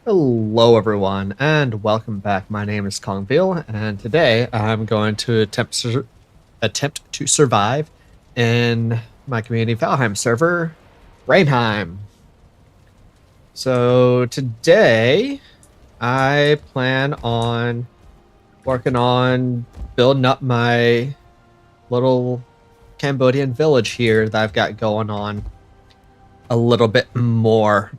Hello, everyone, and welcome back. My name is Kongveal, and today I'm going to attempt to survive in my community Valheim server, Brainheim. So today I plan on working on building up my little Cambodian village here that I've got going on a little bit more.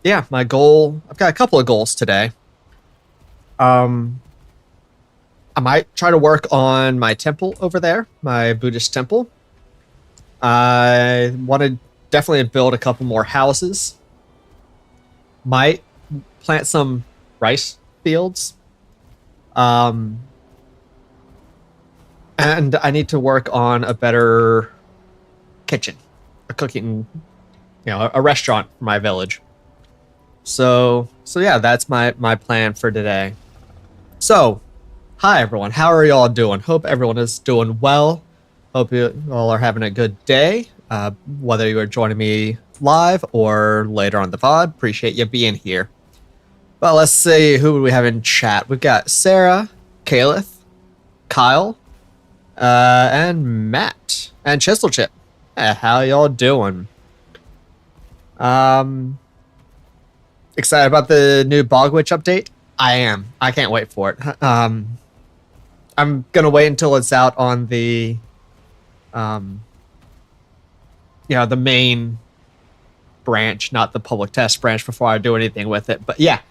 Yeah, my goal, I've got a couple of goals today. I might try to work on my temple over there, my Buddhist temple. I want to definitely build a couple more houses. Might plant some rice fields. And I need to work on a better kitchen, a cooking, a restaurant for my village. So yeah, that's my plan for today. So, hi everyone, how are y'all doing? Hope everyone is doing well. Hope you all are having a good day. Whether you are joining me live or later on the VOD, appreciate you being here. Well, let's see who we have in chat. We've got Sarah, Caleth, Kyle, and Matt, and Chisel-Chip. Hey, how y'all doing? Excited about the new Bog Witch update? I am. I can't wait for it. I'm gonna wait until it's out on the, the main branch, not the public test branch, before I do anything with it. But yeah,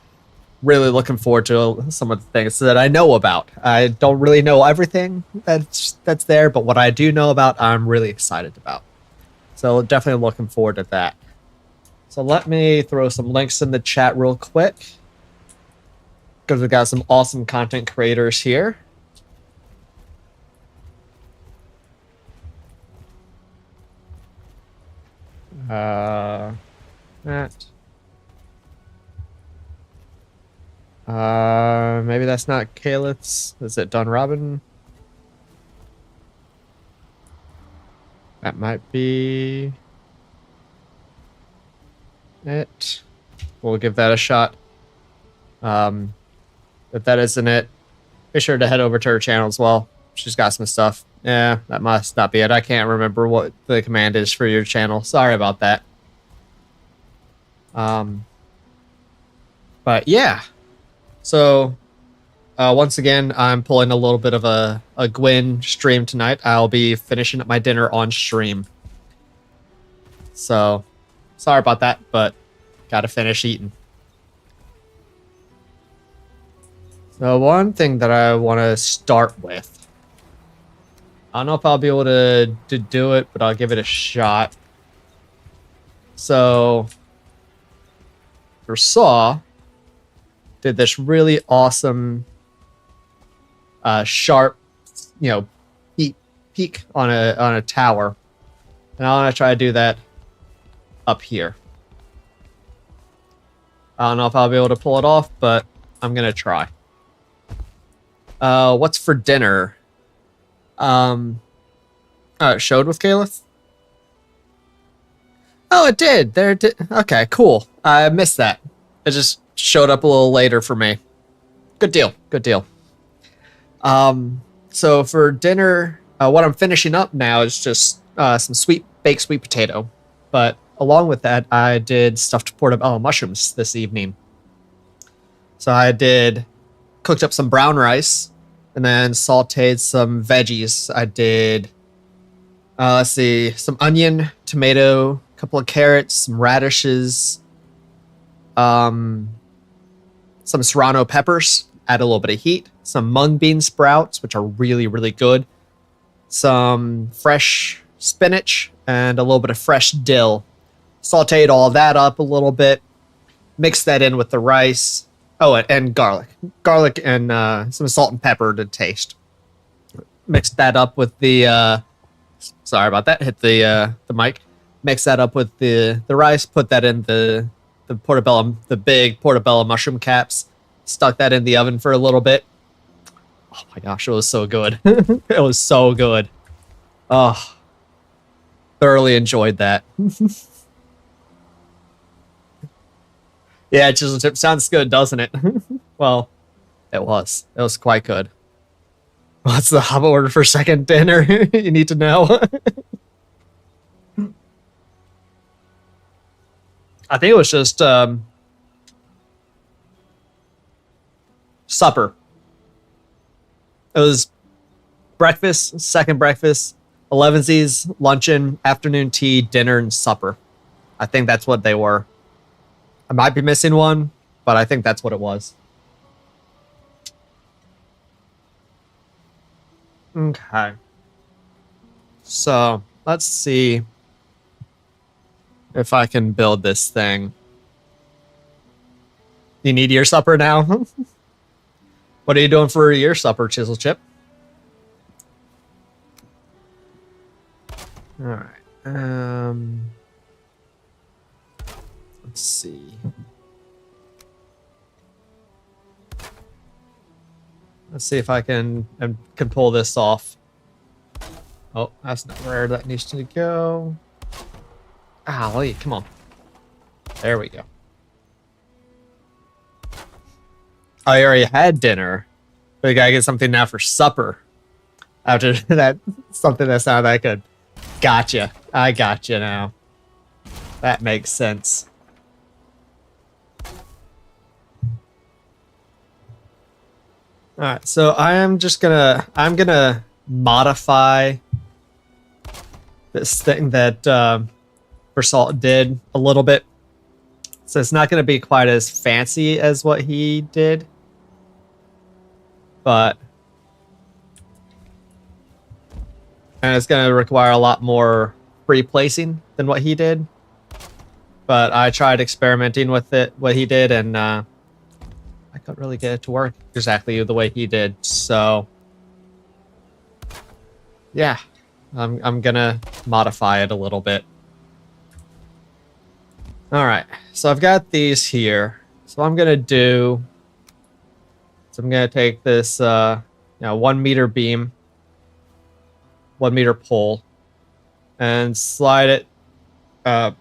really looking forward to some of the things that I know about. I don't really know everything that's there, but what I do know about, I'm really excited about. So definitely looking forward to that. So let me throw some links in the chat real quick, because we've got some awesome content creators here. Matt. Maybe that's not Caleth's. Is it Don Robin? That might be it. We'll give that a shot. If that isn't it, be sure to head over to her channel as well. She's got some stuff. Yeah, that must not be it. I can't remember what the command is for your channel. Sorry about that. But yeah. So, once again, I'm pulling a little bit of a Gwyn stream tonight. I'll be finishing up my dinner on stream. So, sorry about that, but gotta finish eating. So one thing that I want to start with, I don't know if I'll be able to do it, but I'll give it a shot. So, for Saw, did this really awesome, sharp, peak on a tower, and I want to try to do that up here. I don't know if I'll be able to pull it off, but I'm gonna try. What's for dinner? It showed with Caleth? Oh, it did. There it did. Okay, cool. I missed that. It just showed up a little later for me. Good deal. Good deal. So for dinner, what I'm finishing up now is just some baked sweet potato. But along with that, I did stuffed portobello mushrooms this evening. So I cooked up some brown rice and then sauteed some veggies. I did, let's see, some onion, tomato, a couple of carrots, some radishes, some serrano peppers, add a little bit of heat, some mung bean sprouts, which are really, really good, some fresh spinach, and a little bit of fresh dill. Sauteed all that up a little bit, mixed that in with the rice. Oh, and garlic. Garlic and some salt and pepper to taste. Mixed that up with the... sorry about that. Hit the mic. Mix that up with the rice. Put that in the portobello, the big portobello mushroom caps. Stuck that in the oven for a little bit. Oh my gosh, it was so good. It was so good. Oh, thoroughly enjoyed that. Yeah, chisel chip sounds good, doesn't it? Well, it was. It was quite good. What's the Hobbit order for second dinner? You need to know. I think it was just supper. It was breakfast, second breakfast, 11sies, luncheon, afternoon tea, dinner, and supper. I think that's what they were. I might be missing one, but I think that's what it was. Okay. So let's see if I can build this thing. You need your supper now? What are you doing for your supper, Chisel Chip? All right. Let's see. Let's see if I can pull this off. Oh, that's not where that needs to go. Golly, come on. There we go. I already had dinner. But we gotta get something now for supper. After that, something that sounded that good. Gotcha. I gotcha now. That makes sense. Alright, so I'm gonna modify this thing that Versalt did a little bit. So it's not gonna be quite as fancy as what he did. But and it's gonna require a lot more pre-placing than what he did. But I tried experimenting with it, what he did, and I couldn't really get it to work exactly the way he did. So yeah, I'm gonna modify it a little bit. All right, so I've got these here. So I'm gonna take this 1 meter beam, 1 meter pole, and slide it. Well,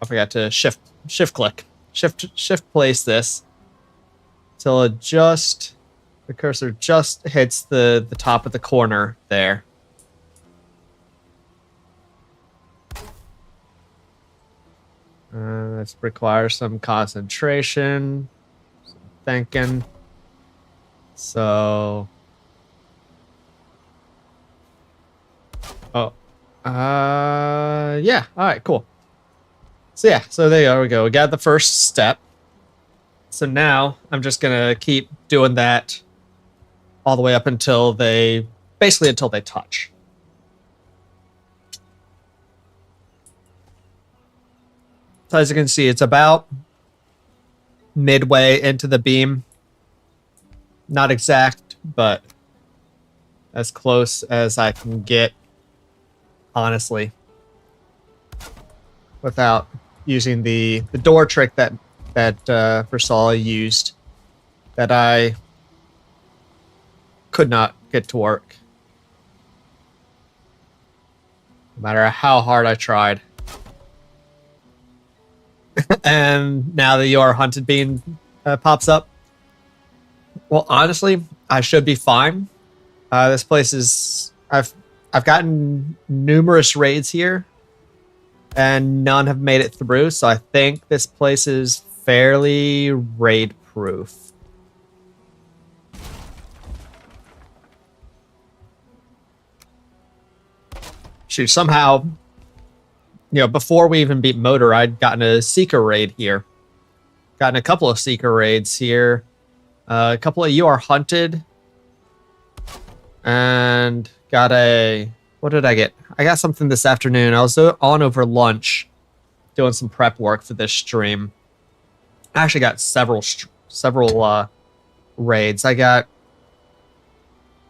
I forgot to shift place this till it the cursor just hits the top of the corner there. This requires some concentration, some thinking. So, yeah. All right, cool. So yeah, so there we go. We got the first step. So now I'm just gonna keep doing that all the way up until they touch. So as you can see, it's about midway into the beam. Not exact, but as close as I can get, honestly, without using the door trick that Versala used, that I could not get to work, no matter how hard I tried. And now the Your Hunted Bean pops up. Well, honestly, I should be fine. This place is... I've gotten numerous raids here, and none have made it through, so I think this place is fairly raid-proof. Shoot, somehow... before we even beat Motor, I'd gotten a Seeker raid here. Gotten a couple of Seeker raids here. A couple of You Are Hunted. And got a... What did I get? I got something this afternoon. I was on over lunch doing some prep work for this stream. I actually got several raids. I got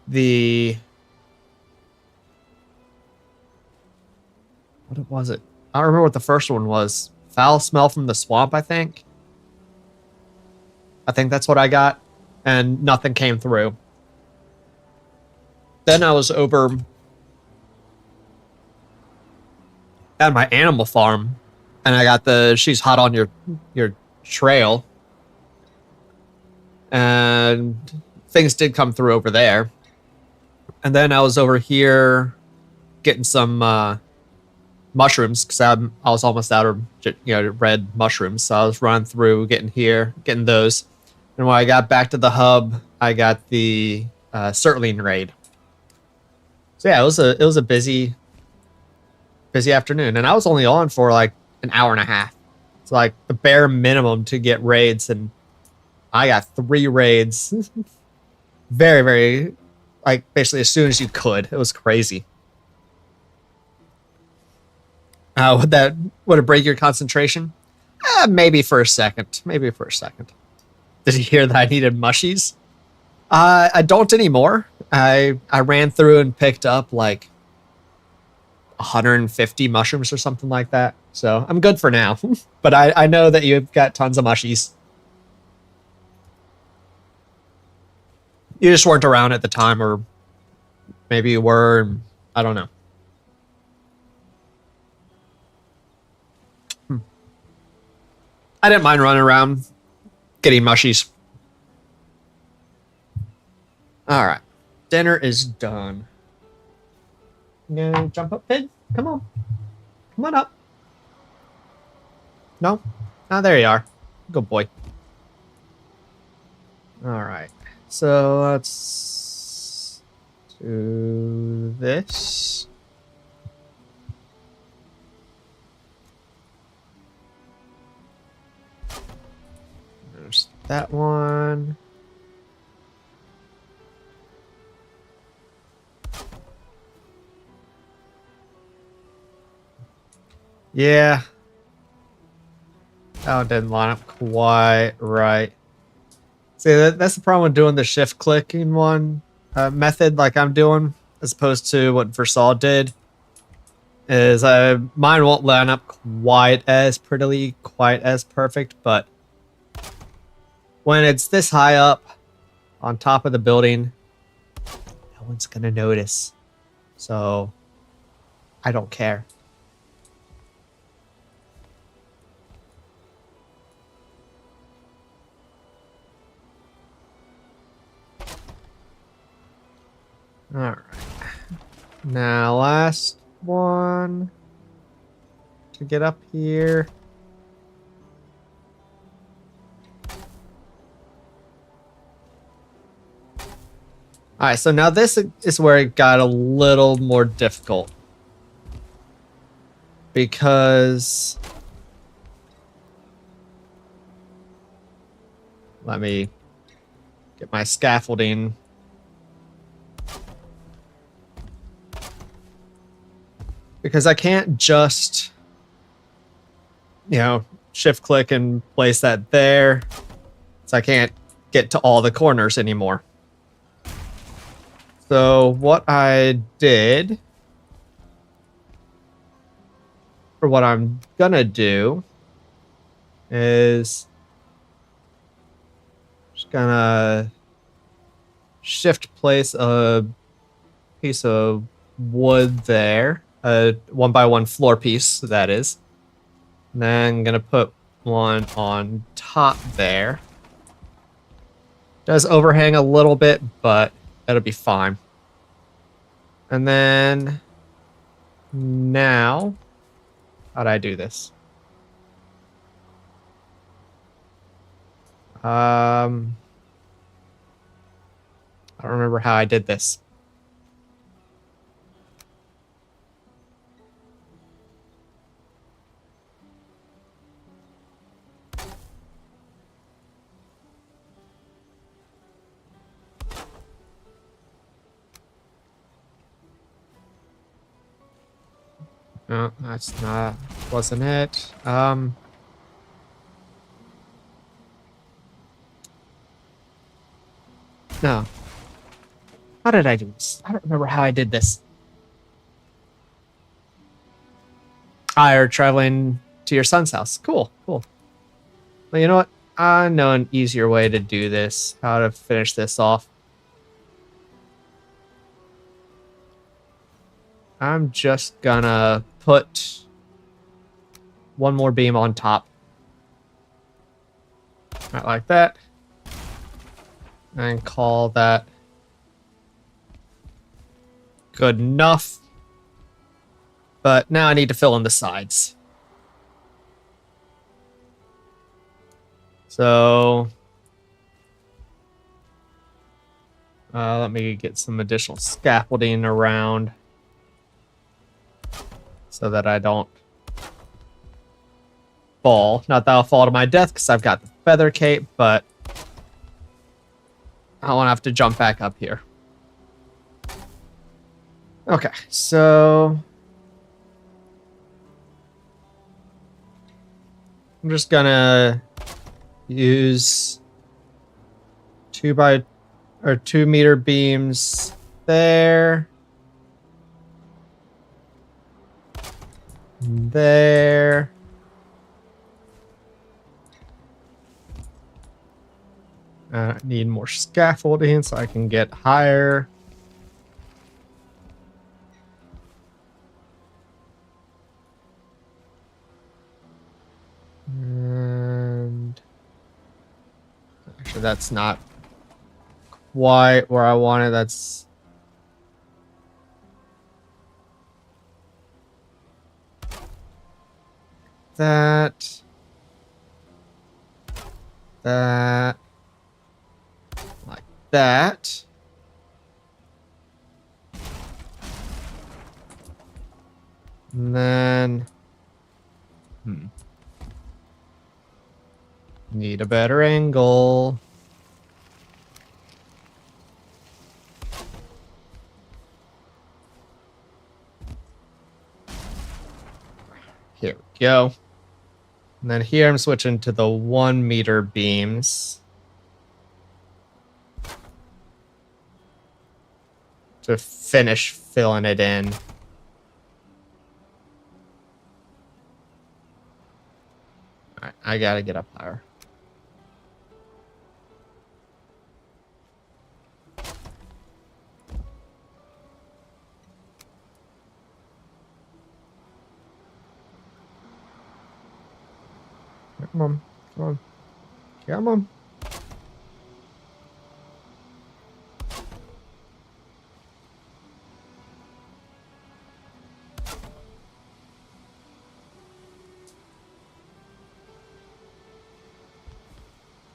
the... What was it? I don't remember what the first one was. Foul Smell from the Swamp, I think. I think that's what I got. And nothing came through. Then I was over at my animal farm, and I got the She's Hot on Your Trail, and things did come through over there. And then I was over here getting some mushrooms because I was almost out of red mushrooms. So I was running through, getting those. And when I got back to the hub, I got the Certling raid. So yeah, it was a busy afternoon, and I was only on for like an hour and a half. It's like the bare minimum to get raids, and I got 3 raids. Very, very, like basically as soon as you could. It was crazy. Would it break your concentration? Maybe for a second. Did you hear that I needed mushies? I don't anymore. I ran through and picked up like 150 mushrooms or something like that. So I'm good for now. But I know that you've got tons of mushies. You just weren't around at the time, or maybe you were. I don't know. I didn't mind running around getting mushies. All right. Dinner is done. You gonna jump up, Pid? Come on. Come on up. No? Oh, there you are. Good boy. All right. So let's do this. There's that one. Yeah. That one didn't line up quite right. See, that's the problem with doing the shift clicking one method like I'm doing, as opposed to what Versal did. Is mine won't line up quite as prettily, quite as perfect, but when it's this high up on top of the building, no one's gonna notice. So I don't care. All right. Now, last one to get up here. All right, so now this is where it got a little more difficult. Because let me get my scaffolding. Because I can't just, shift click and place that there. So I can't get to all the corners anymore. So what I did, or what I'm gonna do, is just gonna shift place a piece of wood there. A 1x1 floor piece, that is. And then I'm gonna put one on top there. Does overhang a little bit, but that'll be fine. And then now, how'd I do this? I don't remember how I did this. No, wasn't it. No. How did I do this? I don't remember how I did this. You're traveling to your son's house. Cool. Well, you know what? I know an easier way to do this. How to finish this off. I'm just gonna put one more beam on top. Right like that. And call that good enough. But now I need to fill in the sides. So let me get some additional scaffolding around so that I don't fall. Not that I'll fall to my death because I've got the feather cape, but I won't have to jump back up here. Okay, so I'm just gonna use 2 meter beams there, there. I need more scaffolding so I can get higher. And actually, that's not quite where I wanted. That's that. Like that. And then need a better angle. Here we go. And then here I'm switching to the 1 meter beams to finish filling it in. All right, I gotta get up higher. Come on, come on, come on.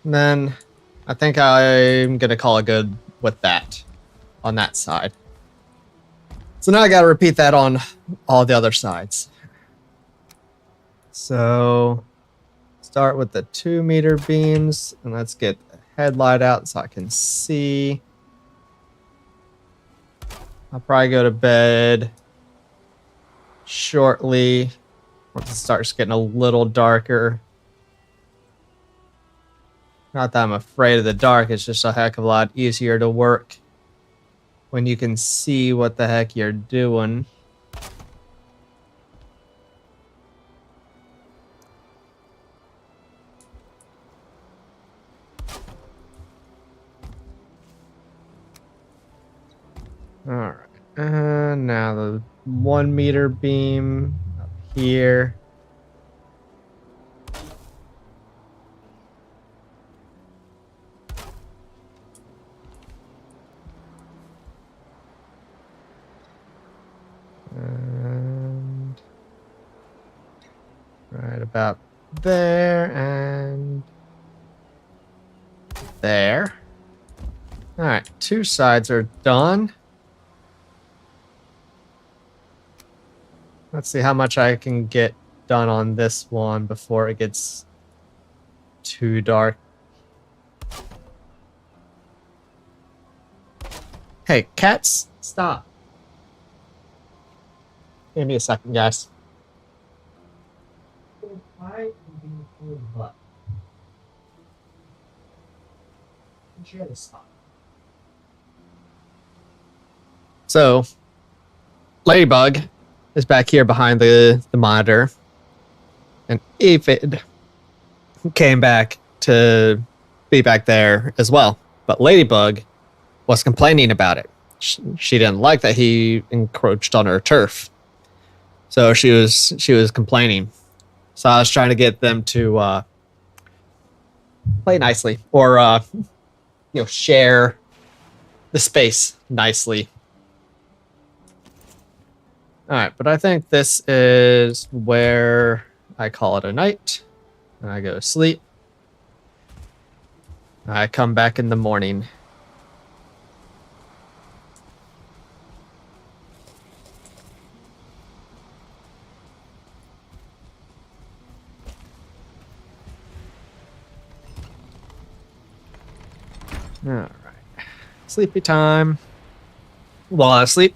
And then I think I'm going to call it good with that on that side. So now I got to repeat that on all the other sides. So start with the 2 meter beams and let's get the headlight out so I can see. I'll probably go to bed shortly once it starts getting a little darker. Not that I'm afraid of the dark, it's just a heck of a lot easier to work when you can see what the heck you're doing. Alright, and now the 1 meter beam up here. And right about there and there. All right, 2 sides are done. Let's see how much I can get done on this one before it gets too dark. Hey, cats, stop. Give me a second, guys. So, Ladybug is back here behind the monitor, and Aphid came back to be back there as well. But Ladybug was complaining about it. She didn't like that he encroached on her turf. So she was complaining. So I was trying to get them to play nicely, or share the space nicely. All right, but I think this is where I call it a night. And I go to sleep. I come back in the morning. All right. Sleepy time. While I sleep,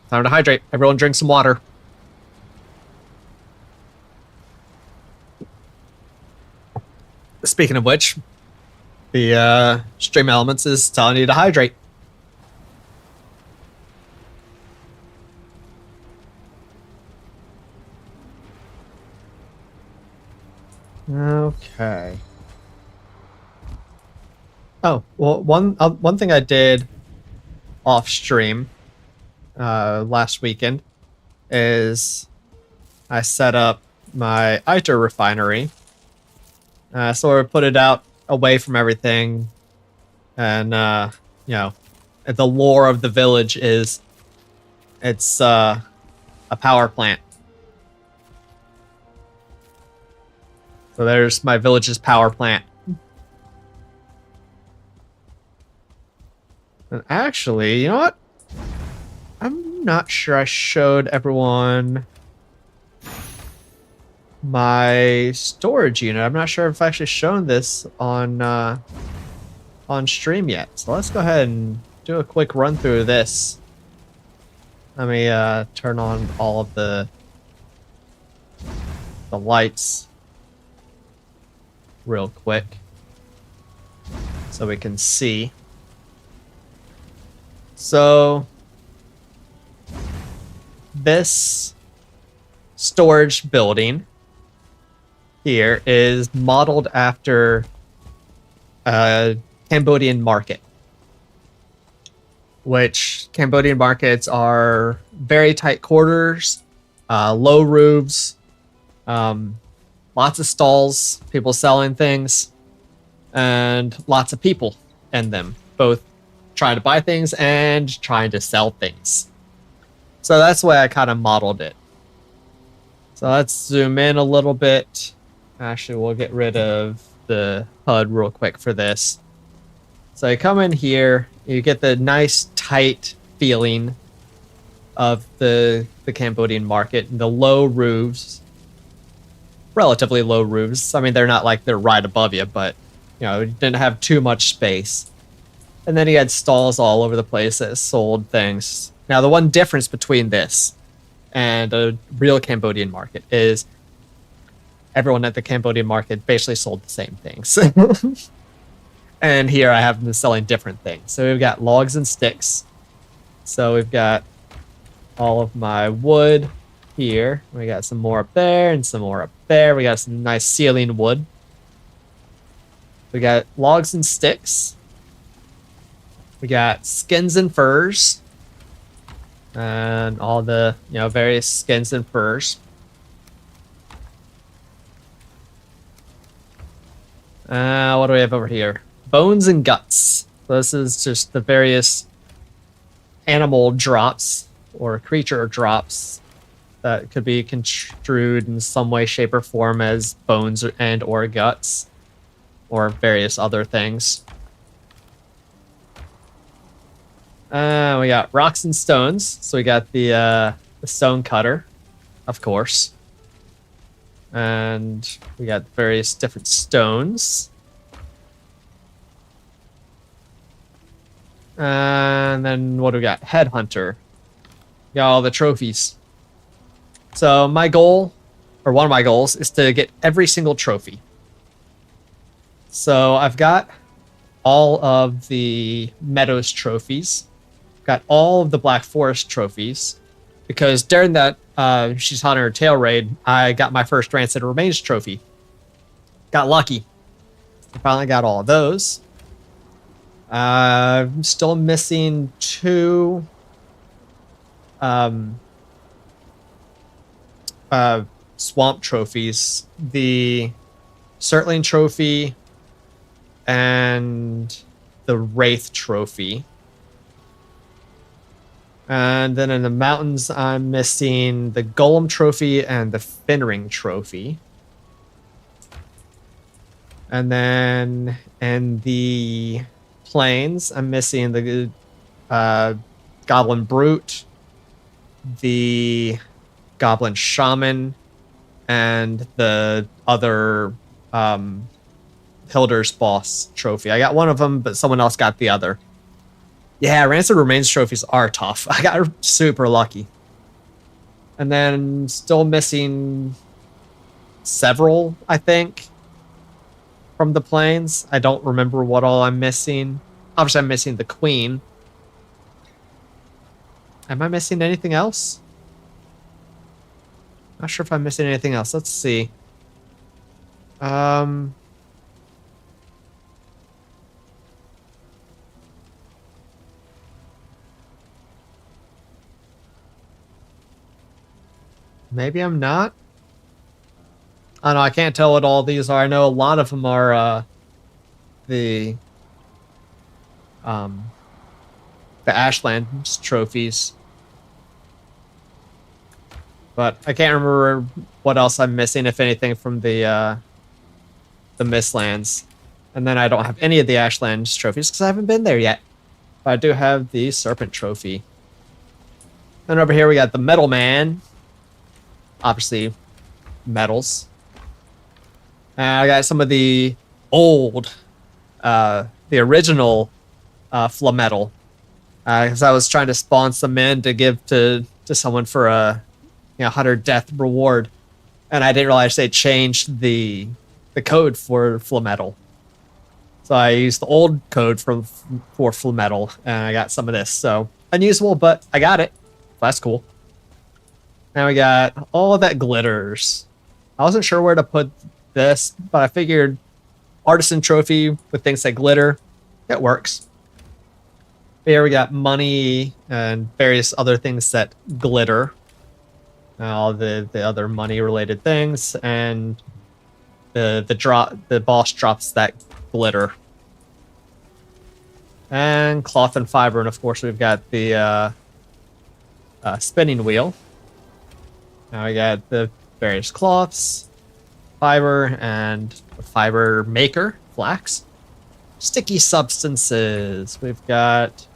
time to hydrate. Everyone drink some water. Speaking of which, the stream elements is telling you to hydrate. Okay. Oh, well, one thing I did off stream last weekend is I set up my ITER refinery. So I put it out away from everything, and the lore of the village is it's a power plant. So there's my village's power plant. And actually, you know what? I'm not sure I showed everyone my storage unit. I'm not sure if I've actually shown this on stream yet. So let's go ahead and do a quick run through of this. Let me turn on all of the lights real quick so we can see. So this storage building here is modeled after a Cambodian market, which Cambodian markets are very tight quarters, low roofs, lots of stalls, people selling things, and lots of people in them, both trying to buy things and trying to sell things. So that's the way I kind of modeled it. So let's zoom in a little bit. Actually, we'll get rid of the HUD real quick for this. So you come in here, you get the nice tight feeling of the Cambodian market, and the low roofs, relatively low roofs. I mean, they're not like they're right above you, but you didn't have too much space. And then he had stalls all over the place that sold things. Now, the one difference between this and a real Cambodian market is everyone at the Cambodian market basically sold the same things. And here I have them selling different things. So we've got logs and sticks. So we've got all of my wood here. We got some more up there and some more up there. We got some nice ceiling wood. We got logs and sticks. We got skins and furs. And all the, various skins and furs. What do we have over here? Bones and guts. So this is just the various animal drops or creature drops that could be construed in some way, shape, or form as bones and or guts or various other things. We got rocks and stones. So we got the stone cutter, of course. And we got various different stones. And then what do we got? Headhunter. Got all the trophies. So my goal, or one of my goals, is to get every single trophy. So I've got all of the Meadows trophies. Got all of the Black Forest trophies. Because during that She's Haunting Her Tail raid, I got my first Rancid Remains trophy. Got lucky. I finally got all of those. I'm still missing 2 swamp trophies. The Surtling trophy and the Wraith trophy. And then in the mountains, I'm missing the Golem trophy and the Finring trophy. And then in the plains, I'm missing the Goblin Brute, the Goblin Shaman, and the other Hilder's Boss trophy. I got one of them, but someone else got the other. Yeah, Rancid Remains trophies are tough. I got super lucky. And then still missing several, I think, from the plains. I don't remember what all I'm missing. Obviously, I'm missing the Queen. Am I missing anything else? Not sure if I'm missing anything else. Let's see. Maybe I'm not. I don't know. I can't tell what all these are. I know a lot of them are the Ashlands trophies. But I can't remember what else I'm missing, if anything, from the Mistlands. And then I don't have any of the Ashlands trophies because I haven't been there yet. But I do have the Serpent trophy. And over here we got the Metal Man. Obviously, metals. I got some of the old, the original Flametal. Because I was trying to spawn some in to give to someone for a 100 death reward. And I didn't realize they changed the code for Flametal. So I used the old code for Flametal, and I got some of this. So unusable, but I got it. That's cool. Now we got all of that glitters. I wasn't sure where to put this, but I figured artisan trophy with things that glitter, it works. Here we got money and various other things that glitter. All the other money related things, and the boss drops that glitter. And cloth and fiber, and of course we've got the spinning wheel. Now we got the various cloths, fiber, and a fiber maker, flax. Sticky substances. We've got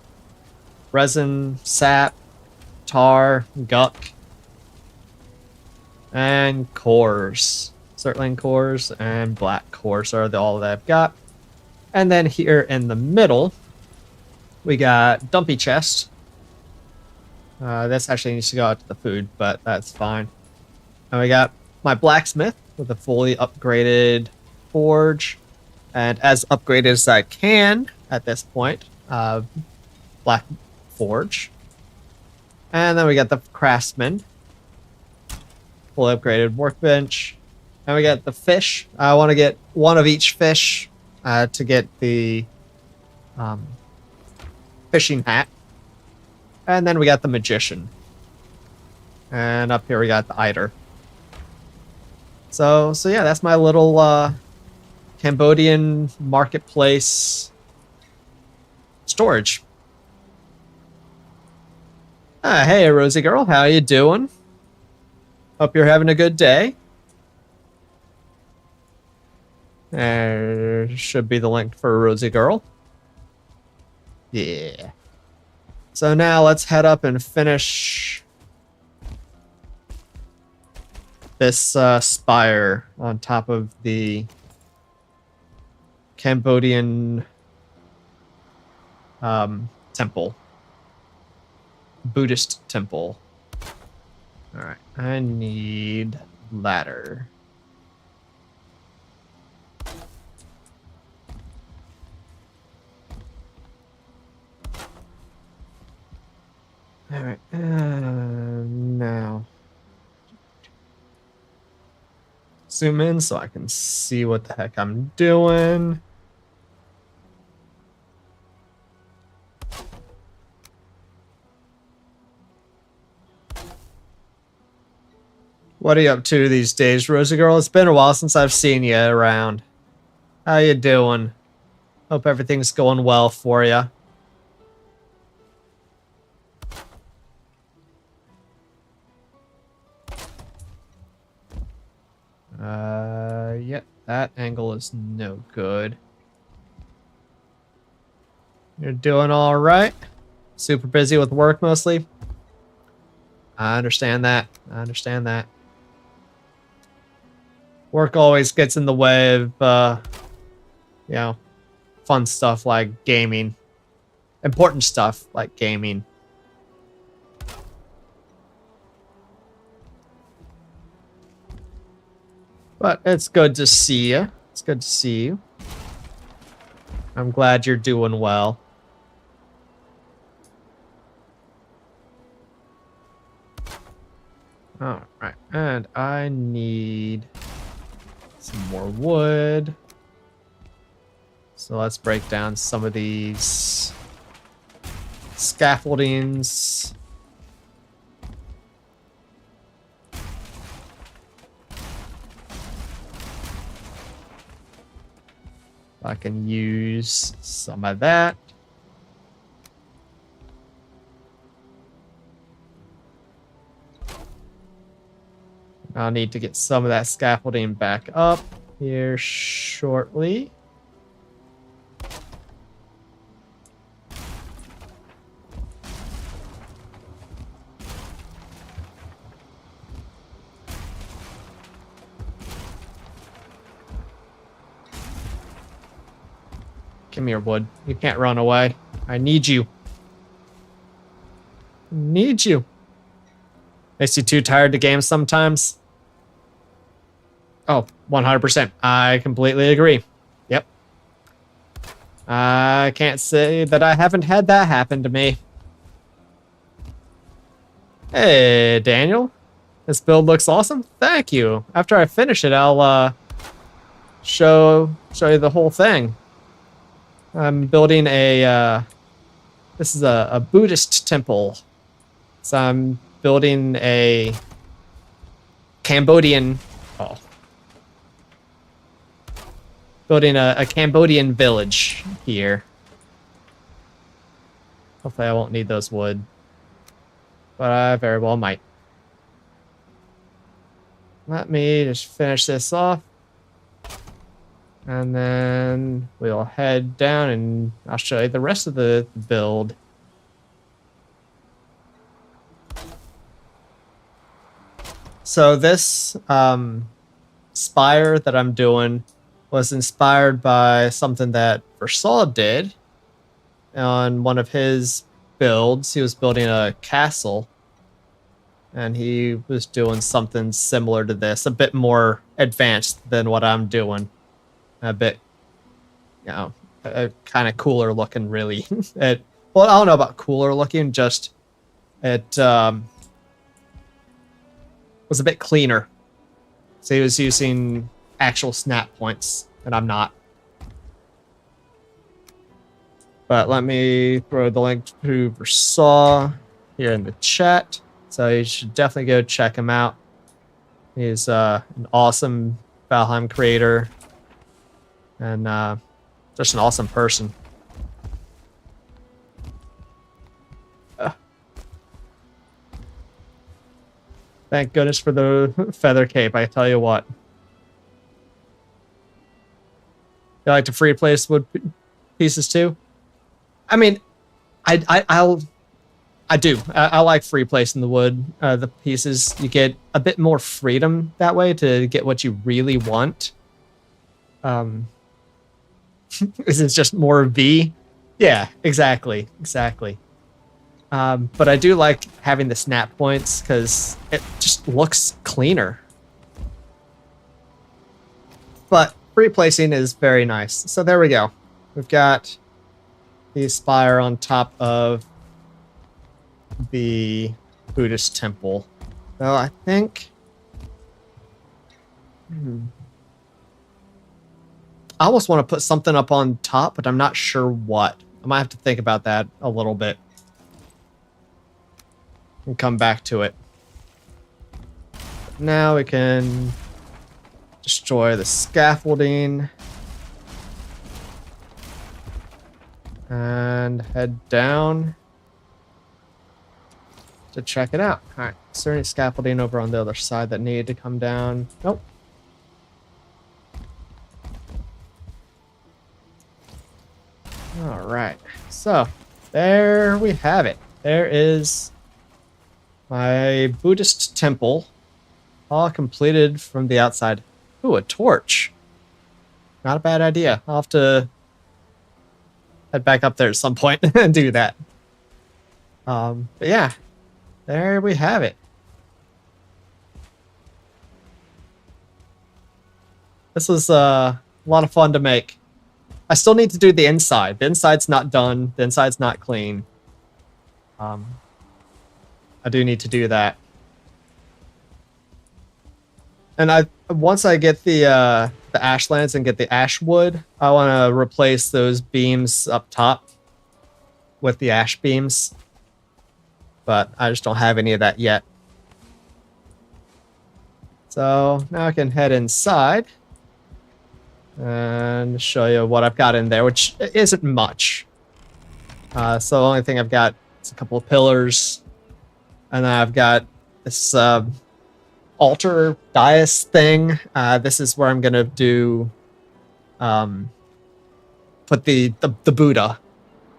resin, sap, tar, guck, and cores. Circling cores and black cores are all that I've got. And then here in the middle, we got dumpy chest. This actually needs to go out to the food, but that's fine. And we got my blacksmith with a fully upgraded forge, and as upgraded as I can at this point, black forge. And then we got the craftsman, fully upgraded workbench, and we got the fish. I want to get one of each fish to get the fishing hat. And then we got the magician. And up here we got the eider. So yeah, that's my little Cambodian marketplace storage. Hey, Rosie girl, how you doing? Hope you're having a good day. There should be the link for Rosie girl. Yeah. So now let's head up and finish this spire on top of the Cambodian temple. Buddhist temple. Alright, I need ladder. Alright, now zoom in so I can see what the heck I'm doing. What are you up to these days, Rosie girl? It's been a while since I've seen you around. How you doing? Hope everything's going well for you. Yep, that angle is no good. You're doing all right? Super busy with work mostly? I understand that. I understand that. Work always gets in the way of, you know, fun stuff like gaming. Important stuff like gaming. But it's good to see you. It's good to see you. I'm glad you're doing well. All right, and I need some more wood. So let's break down some of these scaffoldings. I can use some of that. I'll need to get some of that scaffolding back up here shortly. Give me your wood. You can't run away. I need you. Need you. Makes you too tired to game sometimes. Oh, 100%. I completely agree. Yep. I can't say that I haven't had that happen to me. Hey, Daniel. This build looks awesome. Thank you. After I finish it, I'll show you the whole thing. I'm building a this is a Buddhist temple. So I'm building a Cambodian building a Cambodian village here. Hopefully I won't need those wood. But I very well might. Let me just finish this off. And then we'll head down and I'll show you the rest of the build. So this spire that I'm doing was inspired by something that Versal did on one of his builds. He was building a castle and he was doing something similar to this, a bit more advanced than what I'm doing. A bit, you know, kind of cooler looking, really. Well, I don't know about cooler looking, just it was a bit cleaner. So he was using actual snap points, and I'm not. But let me throw the link to Versal here in the chat. So you should definitely go check him out. He's an awesome Valheim creator. And just an awesome person. Thank goodness for the feather cape, I tell you what. You like to free place wood pieces too? I mean, I do. I like free placing the wood, the pieces. You get a bit more freedom that way to get what you really want. Is it just more V? Yeah, exactly. But I do like having the snap points because it just looks cleaner. But free placing is very nice. So there we go. We've got the spire on top of the Buddhist temple. So I think... I almost want to put something up on top, but I'm not sure what. I might have to think about that a little bit. And come back to it. Now we can destroy the scaffolding. and head down to check it out. All right, is there any scaffolding over on the other side that need to come down? Nope. All right, so there we have it. There is my Buddhist temple, all completed from the outside. Ooh, a torch. Not a bad idea. I'll have to head back up there at some point and do that. But yeah, there we have it. This was a lot of fun to make. I still need to do the inside. The inside's not done. The inside's not clean. I do need to do that. And once I get the Ashlands and get the ash wood, I want to replace those beams up top with the ash beams. But I just don't have any of that yet. So now I can head inside and show you what I've got in there, which isn't much. So the only thing I've got is a couple of pillars, and then I've got this altar dais thing. This is where I'm gonna do put the Buddha.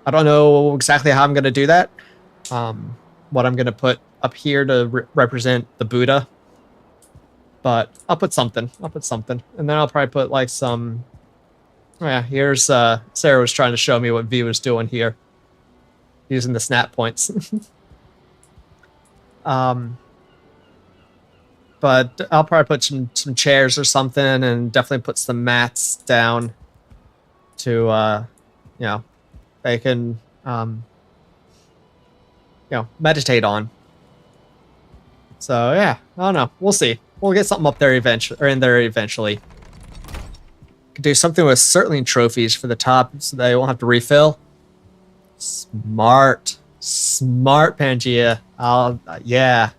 I don't know exactly how I'm gonna do that. What I'm gonna put up here to represent the Buddha. But I'll put something. And then I'll probably put like some... Oh yeah, here's... Sarah was trying to show me what V was doing here. Using the snap points. But I'll probably put some chairs or something, and definitely put some mats down to, you know, they can, you know, meditate on. So yeah, I don't know. We'll see. We'll get something up there eventually, or in there eventually. Could do something with certainly trophies for the top, so they won't have to refill. Smart, Pangea. Yeah.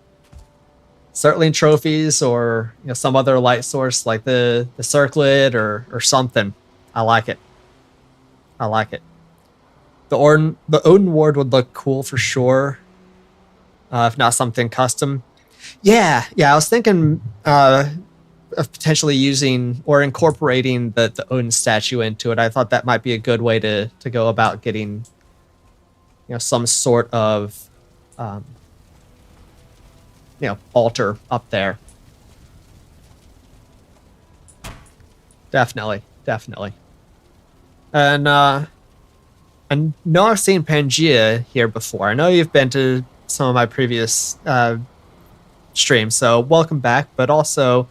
Certainly trophies, or you know, some other light source like the circlet or something. I like it. The Odin Ward would look cool for sure, if not something custom. Yeah. I was thinking of potentially using or incorporating the Odin statue into it. I thought that might be a good way to go about getting, you know, some sort of you know, altar up there. Definitely. And I know I've seen Pangea here before. I know you've been to some of my previous streams, so welcome back. But also,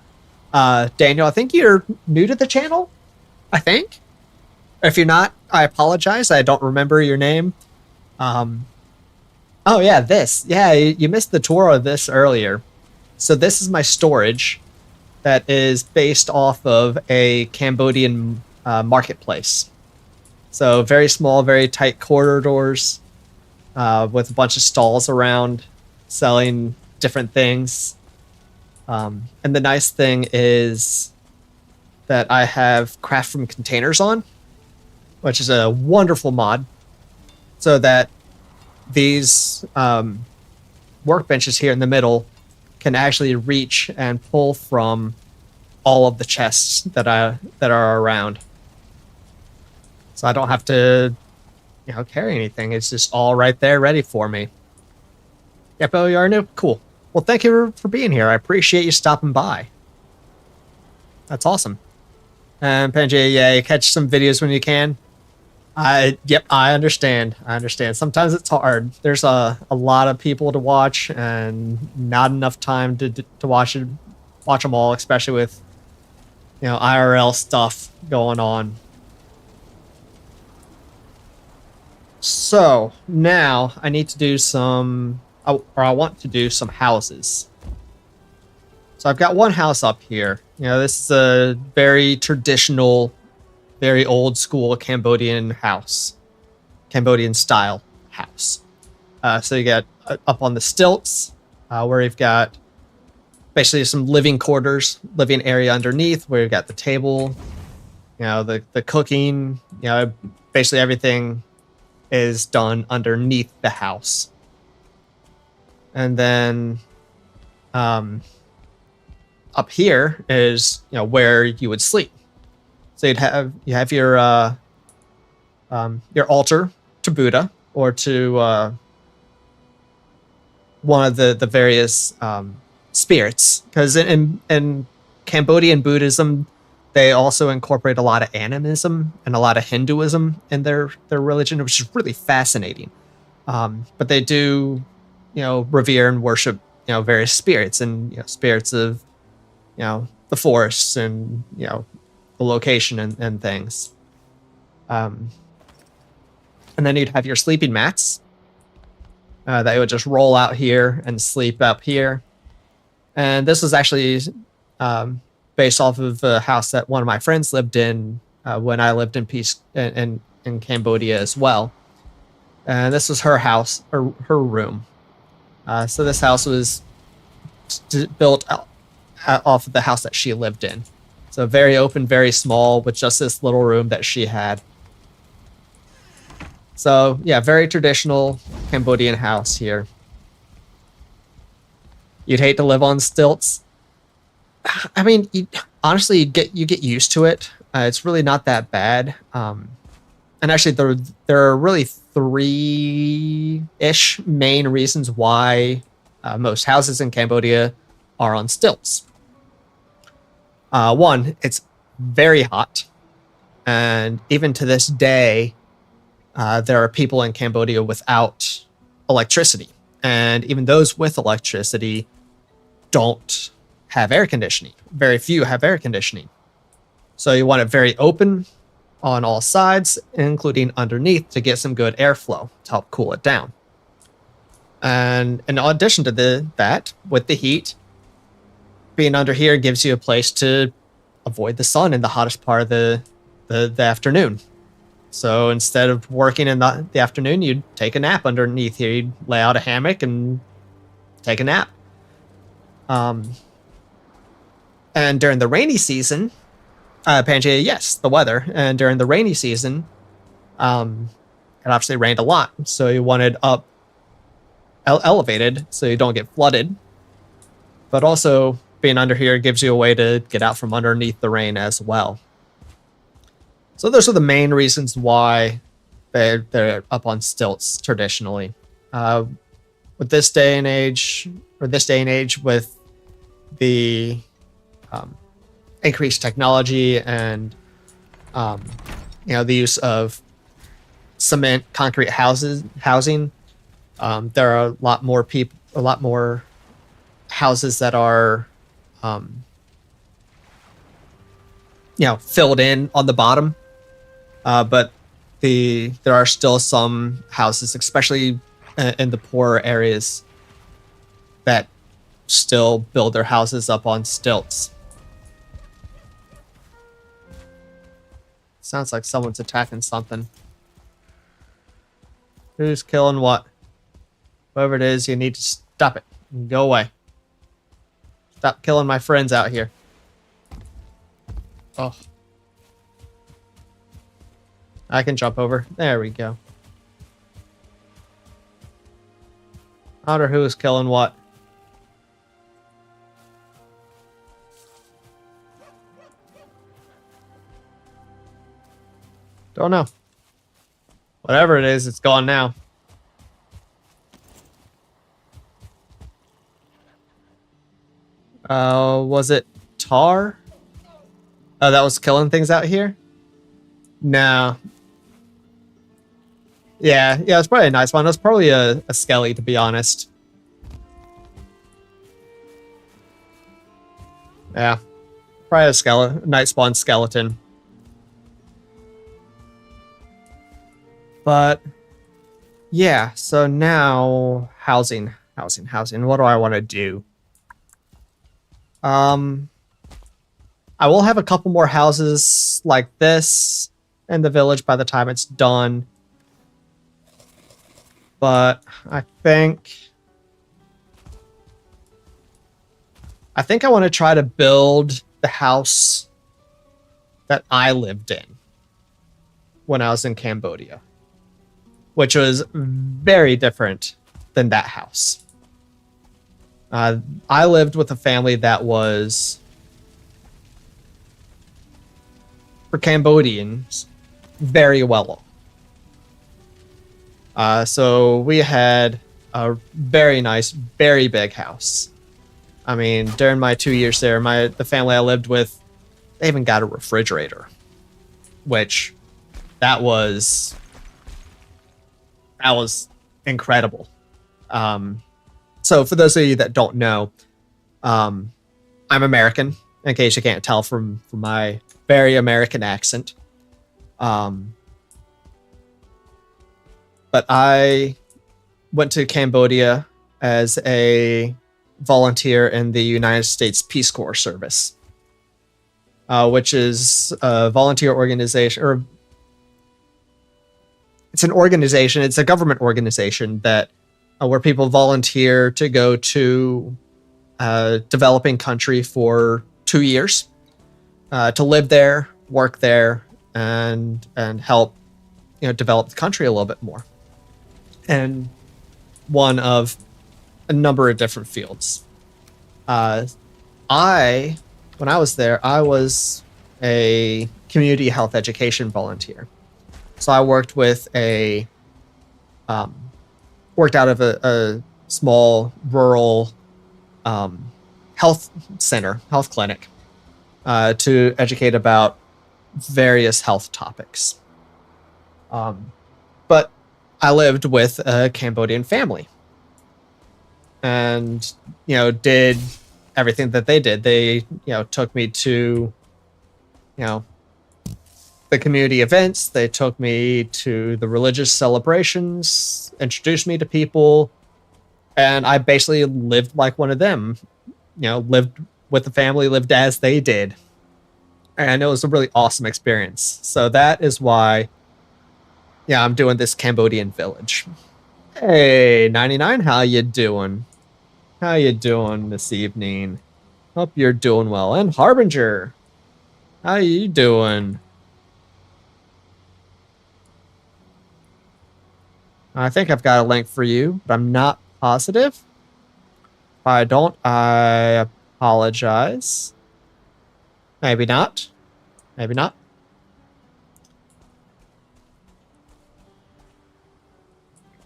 Daniel, I think you're new to the channel. I think. If you're not, I apologize. I don't remember your name. Oh yeah, this. Yeah, you missed the tour of this earlier. So this is my storage that is based off of a Cambodian marketplace. So very small, very tight corridors with a bunch of stalls around selling different things. And the nice thing is that I have craft from containers on, which is a wonderful mod, so that these workbenches here in the middle can actually reach and pull from all of the chests that are around. So I don't have to, you know, carry anything. It's just all right there ready for me. Yep, oh, you are new? Cool. Well, thank you for being here. I appreciate you stopping by. That's awesome. And Pangea, yeah, you catch some videos when you can. Yep, I understand. Sometimes it's hard. There's a lot of people to watch and not enough time to watch them all, especially with, you know, IRL stuff going on. So now I need to do I want to do some houses. So I've got one house up here. You know, this is a very traditional, very old school Cambodian house, Cambodian style house. So you got up on the stilts, where you've got basically some living quarters, living area underneath, where you've got the table, you know, the cooking, you know, basically everything is done underneath the house. And then up here is, you know, where you would sleep. So you have your altar to Buddha or to one of the various spirits, because in Cambodian Buddhism, they also incorporate a lot of animism and a lot of Hinduism in their religion, which is really fascinating. But they do, you know, revere and worship, you know, various spirits, and, you know, spirits of, you know, the forests and, you know, the location and things. And then you'd have your sleeping mats that you would just roll out here and sleep up here. And this was actually based off of a house that one of my friends lived in when I lived in Cambodia as well. And this was her house, her room. So this house was built off of the house that she lived in. So very open, very small, with just this little room that she had. So yeah, very traditional Cambodian house here. You'd hate to live on stilts. I mean, honestly, you get used to it. It's really not that bad. And actually, there are really 3-ish main reasons why most houses in Cambodia are on stilts. One, it's very hot, and even to this day, there are people in Cambodia without electricity, and even those with electricity don't have air conditioning. Very few have air conditioning. So you want it very open on all sides, including underneath, to get some good airflow to help cool it down. And in addition to that, with the heat, being under here gives you a place to avoid the sun in the hottest part of the afternoon. So instead of working in the afternoon, you'd take a nap underneath here. You'd lay out a hammock and take a nap. And during the rainy season, Pangaea, yes, the weather. And during the rainy season, it obviously rained a lot. So you wanted up elevated so you don't get flooded. But also being under here gives you a way to get out from underneath the rain as well. So those are the main reasons why they're up on stilts traditionally. With this day and age, with the increased technology and you know, the use of cement concrete housing, there are a lot more houses that are you know, filled in on the bottom, but there are still some houses, especially in the poorer areas, that still build their houses up on stilts. Sounds like someone's attacking something. Who's killing what? Whoever it is, you need to stop it and go away. Stop killing my friends out here. Oh. I can jump over. There we go. I wonder who's killing what. Don't know. Whatever it is, it's gone now. Was it Tar? Oh, that was killing things out here? No. Yeah, it's probably a nice one. It was probably a skelly, to be honest. Yeah. Probably a night spawn skeleton. But yeah, so now housing. What do I want to do? I will have a couple more houses like this in the village by the time it's done. But I think I want to try to build the house that I lived in when I was in Cambodia. which was very different than that house. I lived with a family that was, for Cambodians, very well off. So we had a very nice, very big house. I mean, during my 2 years there, the family I lived with, they even got a refrigerator, which that was incredible. So for those of you that don't know, I'm American, in case you can't tell from my very American accent. But I went to Cambodia as a volunteer in the United States Peace Corps service, which is a volunteer organization, or it's an organization. It's a government organization that where people volunteer to go to a developing country for 2 years to live there, work there, and help develop the country a little bit more. And one of a number of different fields. When I was there, I was a community health education volunteer. So I worked with worked out of a small rural health clinic to educate about various health topics. But I lived with a Cambodian family and, did everything that they did. They, took me to, the community events. They took me to the religious celebrations, introduced me to people, and I basically lived like one of them, lived with the family, lived as they did. And it was a really awesome experience. So that is why, I'm doing this Cambodian village. Hey, 99, how you doing? How you doing this evening? Hope you're doing well. And Harbinger, how you doing? I think I've got a link for you, but I'm not positive. If I don't, I apologize. Maybe not. Maybe not.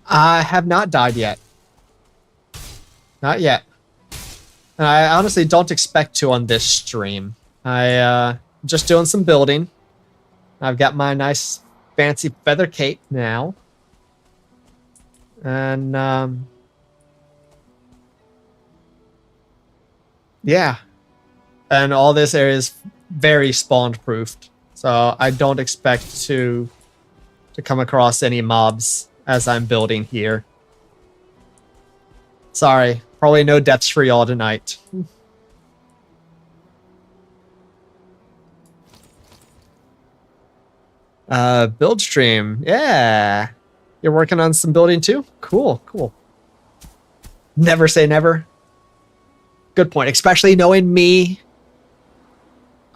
I have not died yet. Not yet. And I honestly don't expect to on this stream. I'm just doing some building. I've got my nice fancy feather cape now. And yeah. And all this area is very spawn proofed. So I don't expect to come across any mobs as I'm building here. Sorry, probably no deaths for y'all tonight. Build stream. Yeah. You're working on some building too? Cool, cool. Never say never. Good point. Especially knowing me,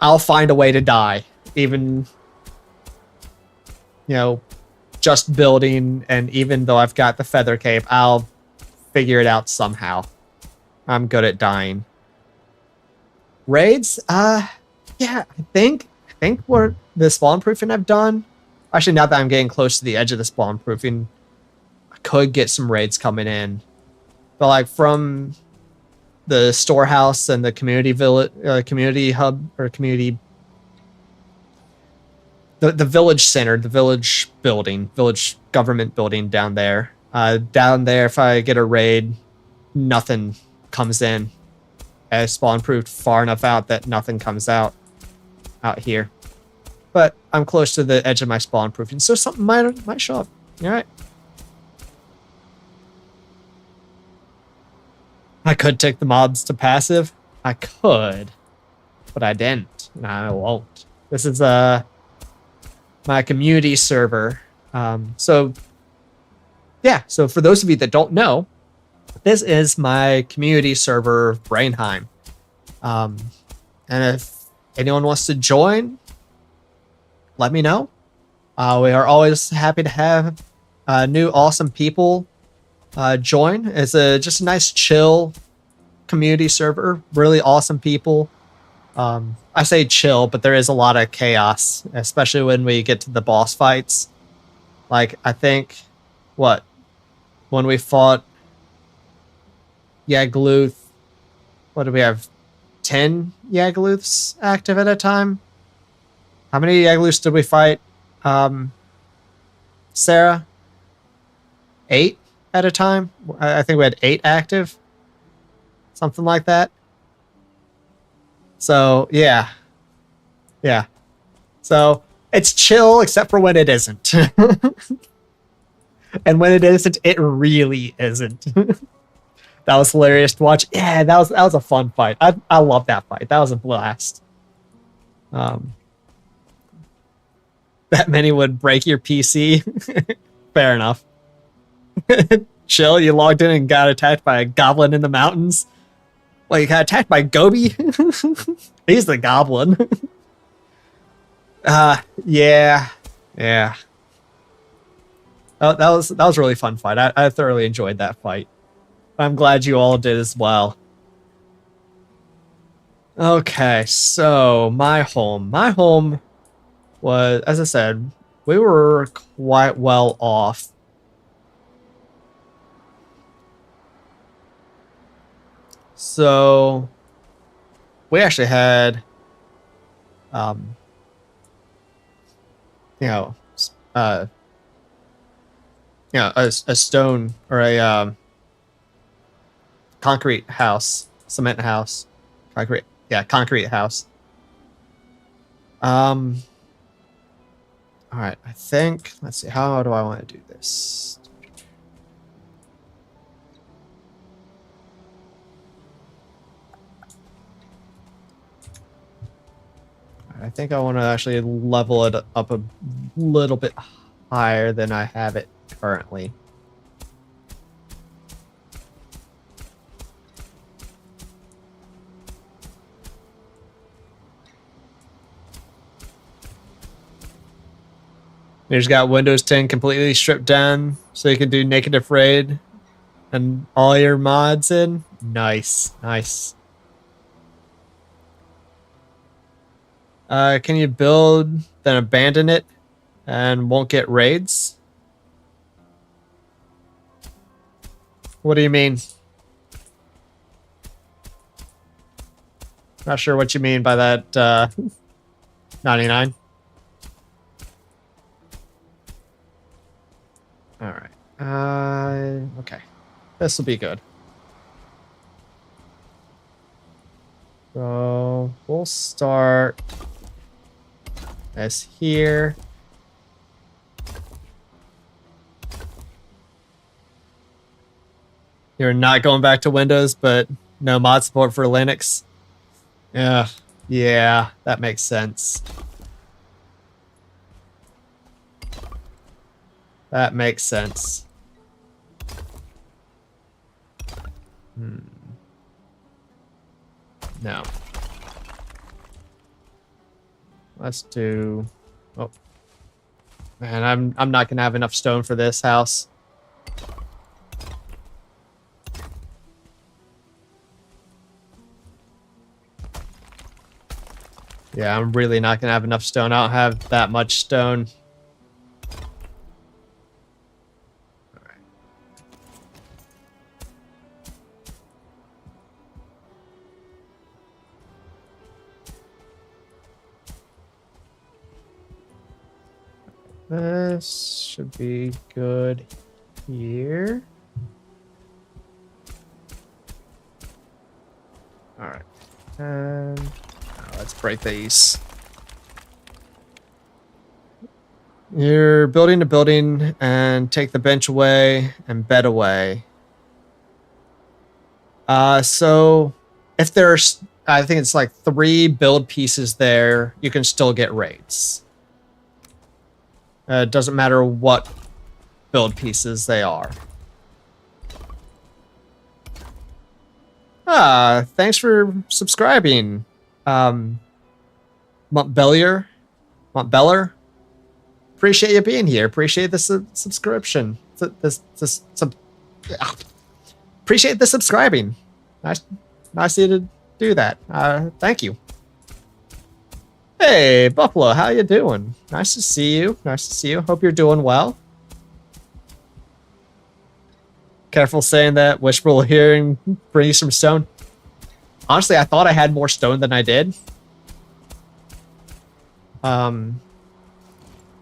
I'll find a way to die. Even, just building, and even though I've got the feather cape, I'll figure it out somehow. I'm good at dying. Raids? Yeah, I think what the spawn proofing I've done. Actually, now that I'm getting close to the edge of the spawn proofing, I could get some raids coming in. But like from the storehouse and the community village, community hub, or community, the village center, the village building, village government building down there. Down there, if I get a raid, nothing comes in. I spawn proofed far enough out that nothing comes out here. But I'm close to the edge of my spawn proofing, so something might show up. All right. I could take the mobs to passive. I could, but I didn't, and I won't. This is my community server. So yeah. So for those of you that don't know, this is my community server, Brainheim. And if anyone wants to join, let me know. We are always happy to have new awesome people join. It's just a nice chill community server. Really awesome people. I say chill, but there is a lot of chaos, especially when we get to the boss fights. Like, I think, when we fought Yagluth, what do we have? 10 Yagluths active at a time? How many Yagluths did we fight, Sarah? 8 at a time? I think we had 8 active. Something like that. So, yeah. Yeah. So, it's chill except for when it isn't. And when it isn't, it really isn't. That was hilarious to watch. Yeah, that was a fun fight. I love that fight. That was a blast. That many would break your PC. Fair enough. Chill, you logged in and got attacked by a goblin in the mountains. Well, you got attacked by Gobi? He's the goblin. Yeah. Yeah. Oh, that was a really fun fight. I thoroughly enjoyed that fight. I'm glad you all did as well. Okay, so my home. My home was, as I said, we were quite well off. So we actually had, a stone or a concrete house, cement house, concrete house. All right, I think, let's see, how do I want to do this? I think I want to actually level it up a little bit higher than I have it currently. You just got Windows 10 completely stripped down so you can do Naked Raid and all your mods in. Nice, nice. Can you build, then abandon it, and won't get raids? What do you mean? Not sure what you mean by that, 99. All right. Okay. This will be good. So we'll start as here. You're not going back to Windows, but no mod support for Linux. Yeah, that makes sense. That makes sense. No. Let's do... Oh. Man, I'm not gonna have enough stone for this house. Yeah, I'm really not gonna have enough stone. I don't have that much stone. This should be good here. All right, and let's break these. You're building a building and take the bench away and bed away. So if there's, I think it's like 3 build pieces there, you can still get raids. It doesn't matter what build pieces they are. Thanks for subscribing, Montbellier. Appreciate you being here. Appreciate the subscription. Appreciate the subscribing. Nice of you to do that. Thank you. Hey, Buffalo, how you doing? Nice to see you. Nice to see you. Hope you're doing well. Careful saying that. Wishful hearing brings some stone. Honestly, I thought I had more stone than I did.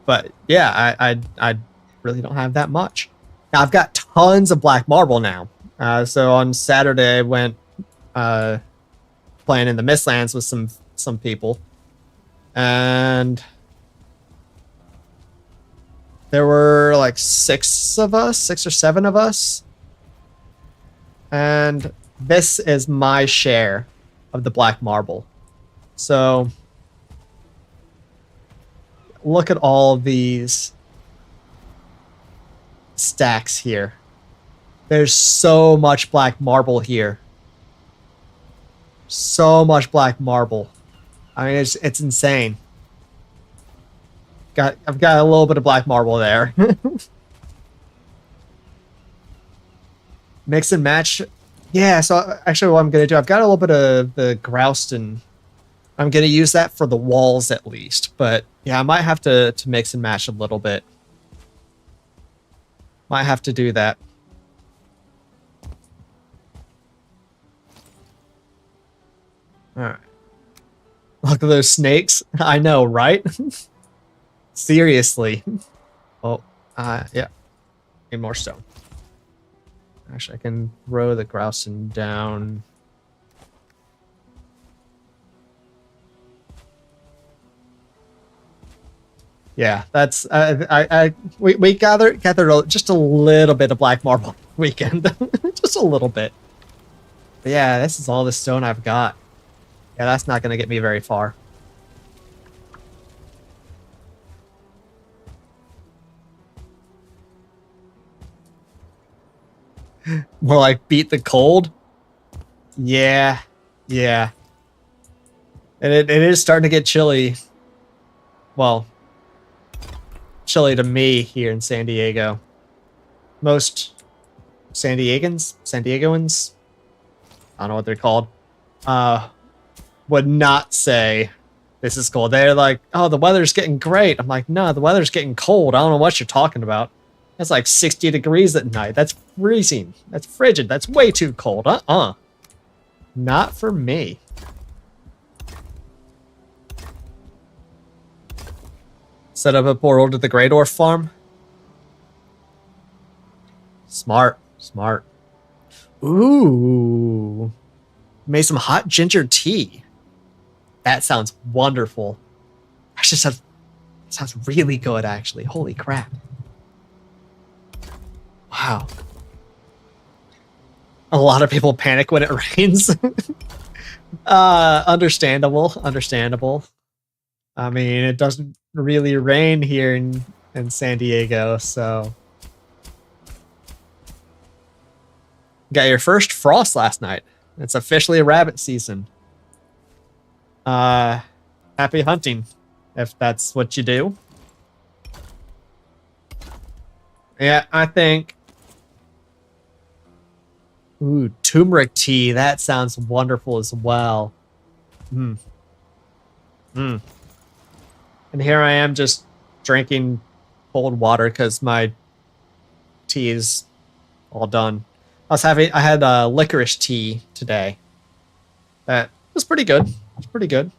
But yeah, I really don't have that much. Now I've got tons of black marble now. So on Saturday I went playing in the Mistlands with some people, and there were like 6 or 7 of us, and this is my share of the black marble. So look at all these stacks here. There's so much black marble here. So much black marble. I mean, it's insane. I've got a little bit of black marble there. Mix and match. Yeah, so actually what I'm going to do, I've got a little bit of the grouse, and I'm going to use that for the walls at least. But yeah, I might have to mix and match a little bit. Might have to do that. Alright. Look at those snakes. I know, right? Seriously. Oh, yeah. Need more stone. Actually, I can throw the grousing down. Yeah, that's we gathered just a little bit of black marble weekend, just a little bit. But yeah, this is all the stone I've got. Yeah, that's not gonna get me very far. More like beat the cold. Yeah, yeah. And it is starting to get chilly. Well, chilly to me here in San Diego. Most San Diegoans, I don't know what they're called, would not say this is cold. They're like, oh, the weather's getting great. I'm like, no, the weather's getting cold. I don't know what you're talking about. It's like 60 degrees at night. That's freezing. That's frigid. That's way too cold. Not for me. Set up a portal to the Great Orf farm. Smart. Smart. Ooh. Made some hot ginger tea. That sounds wonderful. Actually, sounds really good, actually. Holy crap. Wow. A lot of people panic when it rains. Understandable. Understandable. I mean, it doesn't really rain here in San Diego, so. Got your first frost last night. It's officially rabbit season. Happy hunting, if that's what you do. Yeah, I think. Ooh, turmeric tea. That sounds wonderful as well. And here I am just drinking cold water because my tea is all done. I had licorice tea today. That was pretty good. It's pretty good.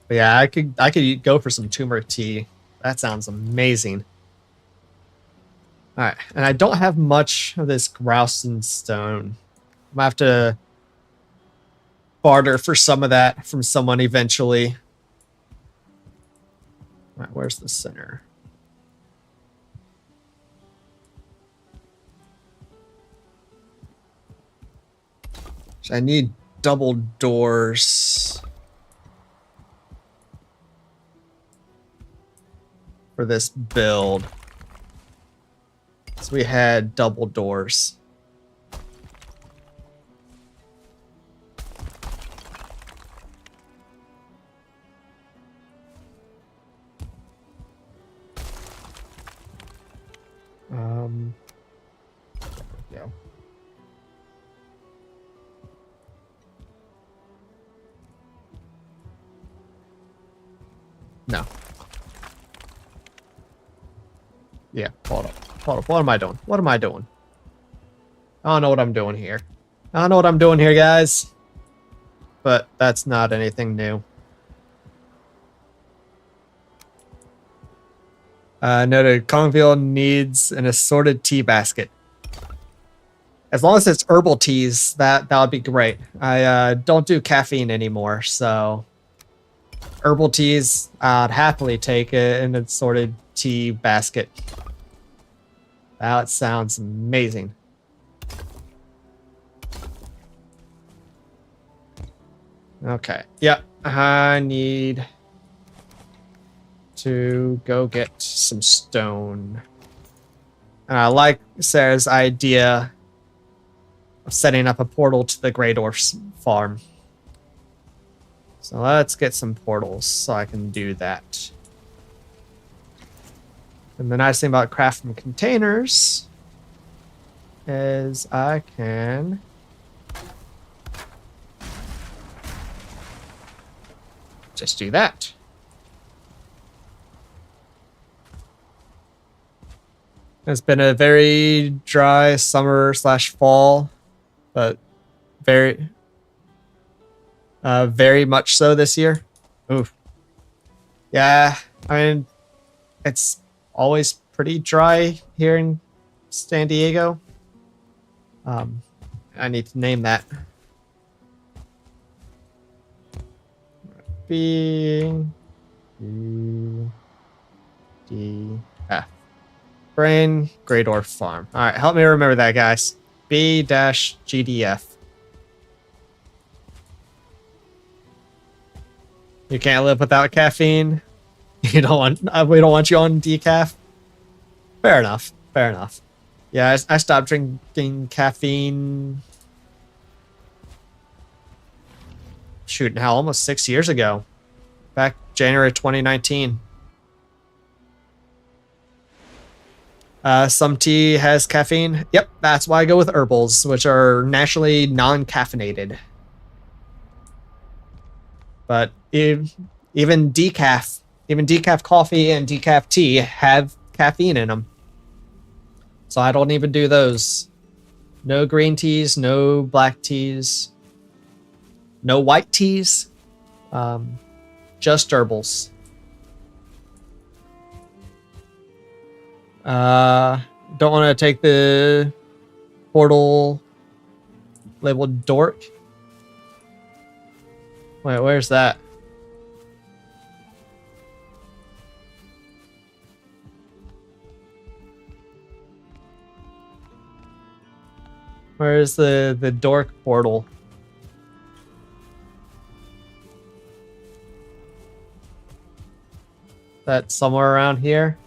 But yeah, I could go for some turmeric tea. That sounds amazing. All right, and I don't have much of this grouse and stone. I'm gonna have to barter for some of that from someone eventually. All right, where's the center? So I need double doors for this build. So we had double doors. Yeah. No. Yeah, hold up. Hold up. What am I doing? What am I doing? I don't know what I'm doing here. I don't know what I'm doing here, guys. But that's not anything new. Noted, Kongveal needs an assorted tea basket. As long as it's herbal teas, that would be great. I don't do caffeine anymore, so herbal teas, I'd happily take an assorted tea basket. That sounds amazing. Okay. Yeah, I need to go get some stone. And I like Sarah's idea of setting up a portal to the Grey Dwarf's farm. So let's get some portals so I can do that. And the nice thing about crafting containers is I can just do that. It's been a very dry summer / fall, but very much so this year. Oof. Yeah, I mean, it's always pretty dry here in San Diego. I need to name that. B U D F. Brain Grey Dwarf Farm. All right, help me remember that, guys. B-GDF. You can't live without caffeine. You don't want. We don't want you on decaf. Fair enough. Fair enough. Yeah, I stopped drinking caffeine. Shoot, now almost 6 years ago. Back January 2019. Some tea has caffeine. Yep, that's why I go with herbals, which are naturally non-caffeinated. But even decaf coffee and decaf tea have caffeine in them. So I don't even do those. No green teas, no black teas, no white teas, just herbals. Don't want to take the portal labeled dork. Wait, where's that? Where's the dork portal? That's somewhere around here.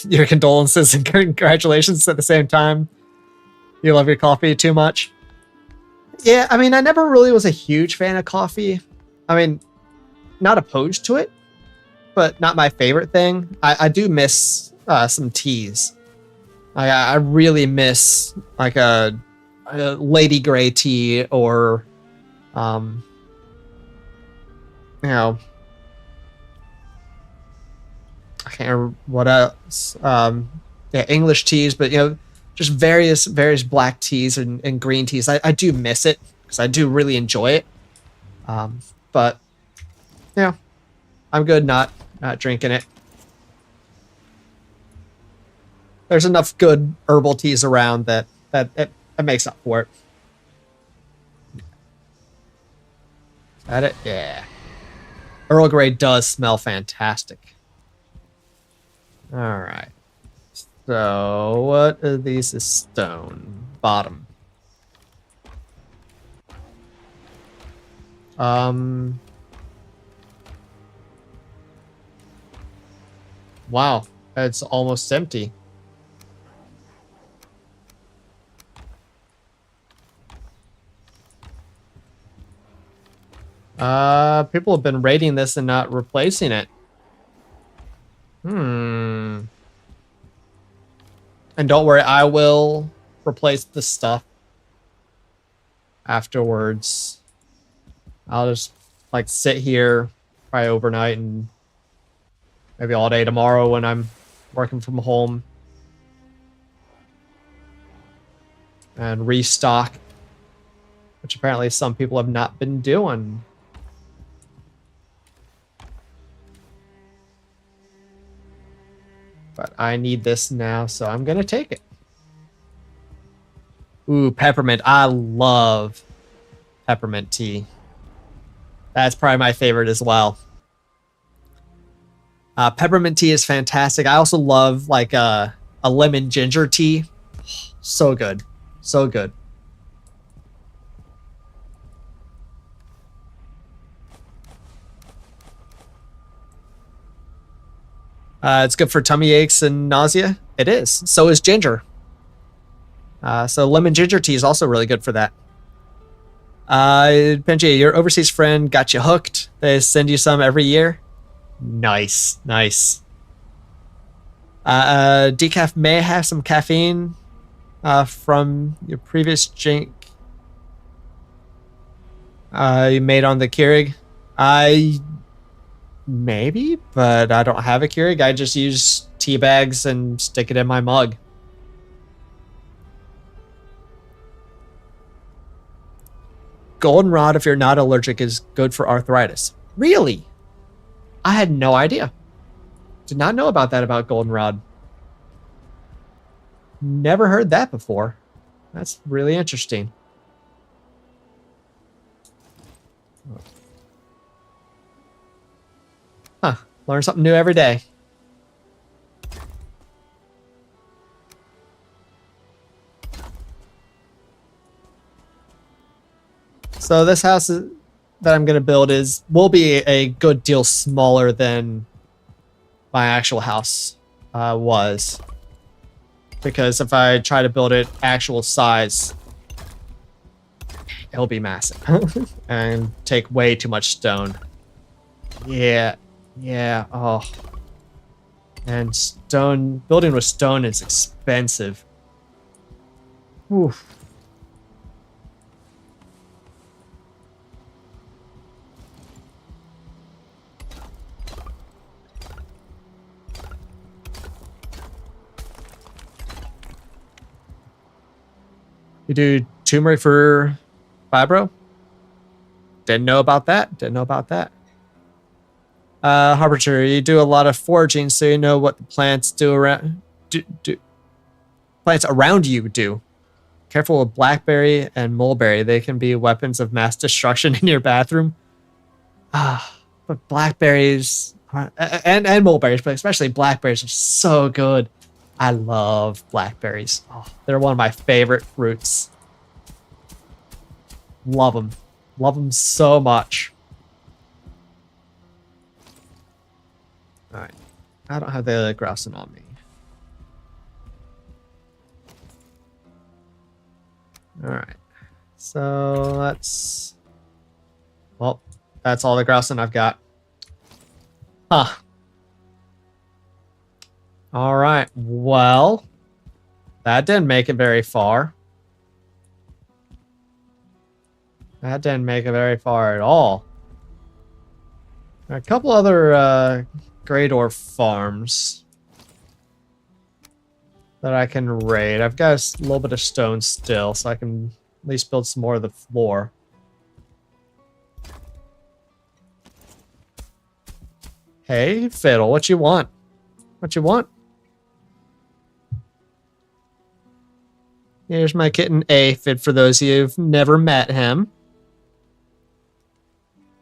Your condolences and congratulations at the same time. You love your coffee too much. Yeah, I mean, I never really was a huge fan of coffee. I mean, not opposed to it, but not my favorite thing. I do miss some teas. I really miss like a Lady Grey tea or, you know, I can't remember what else. Yeah, English teas, but you know, just various black teas and green teas. I do miss it because I do really enjoy it. But yeah, I'm good not drinking it. There's enough good herbal teas around that it makes up for it. Is that it? Yeah. Earl Grey does smell fantastic. All right. So what are these? Is stone bottom. Wow, it's almost empty. People have been raiding this and not replacing it. And don't worry, I will replace the stuff afterwards. I'll just like sit here probably overnight and maybe all day tomorrow when I'm working from home and restock, which apparently some people have not been doing. But I need this now, so I'm gonna take it. Ooh, peppermint. I love peppermint tea. That's probably my favorite as well. Peppermint tea is fantastic. I also love like a lemon ginger tea. So good. So good. It's good for tummy aches and nausea. It is. So is ginger. So lemon ginger tea is also really good for that. Benji, your overseas friend got you hooked. They send you some every year. Nice, nice. Decaf may have some caffeine from your previous drink you made on the Keurig. Maybe, but I don't have a Keurig. I just use tea bags and stick it in my mug. Goldenrod, if you're not allergic, is good for arthritis. Really? I had no idea. Did not know about that about goldenrod. Never heard that before. That's really interesting. Huh. Learn something new every day. So this house that I'm going to build will be a good deal smaller than my actual house was. Because if I try to build it actual size, it'll be massive and take way too much stone. Yeah, oh. And stone, building with stone is expensive. Oof. You do turmeric for fibro? Didn't know about that. Didn't know about that. Harbinger, you do a lot of foraging, so you know what the plants do around. Plants around you do. Careful with blackberry and mulberry; they can be weapons of mass destruction in your bathroom. But blackberries and mulberries, but especially blackberries, are so good. I love blackberries. Oh, they're one of my favorite fruits. Love them. Love them so much. Alright. I don't have the grousing on me. Alright. So let's... Well, that's all the grousing I've got. Huh. All right. Well, that didn't make it very far. That didn't make it very far at all. A couple other Grey Dwarf farms that I can raid. I've got a little bit of stone still, so I can at least build some more of the floor. Hey, Fiddle, what you want? What you want? Here's my kitten Aphid for those of you who've never met him.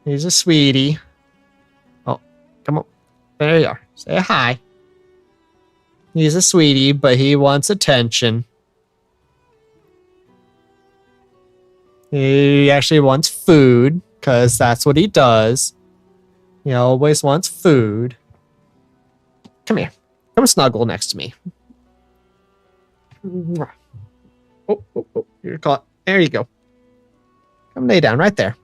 He's a sweetie. Oh, come on. There you are. Say hi. He's a sweetie, but he wants attention. He actually wants food, because that's what he does. He always wants food. Come here. Come snuggle next to me. Oh, you're caught. There you go. Come lay down right there.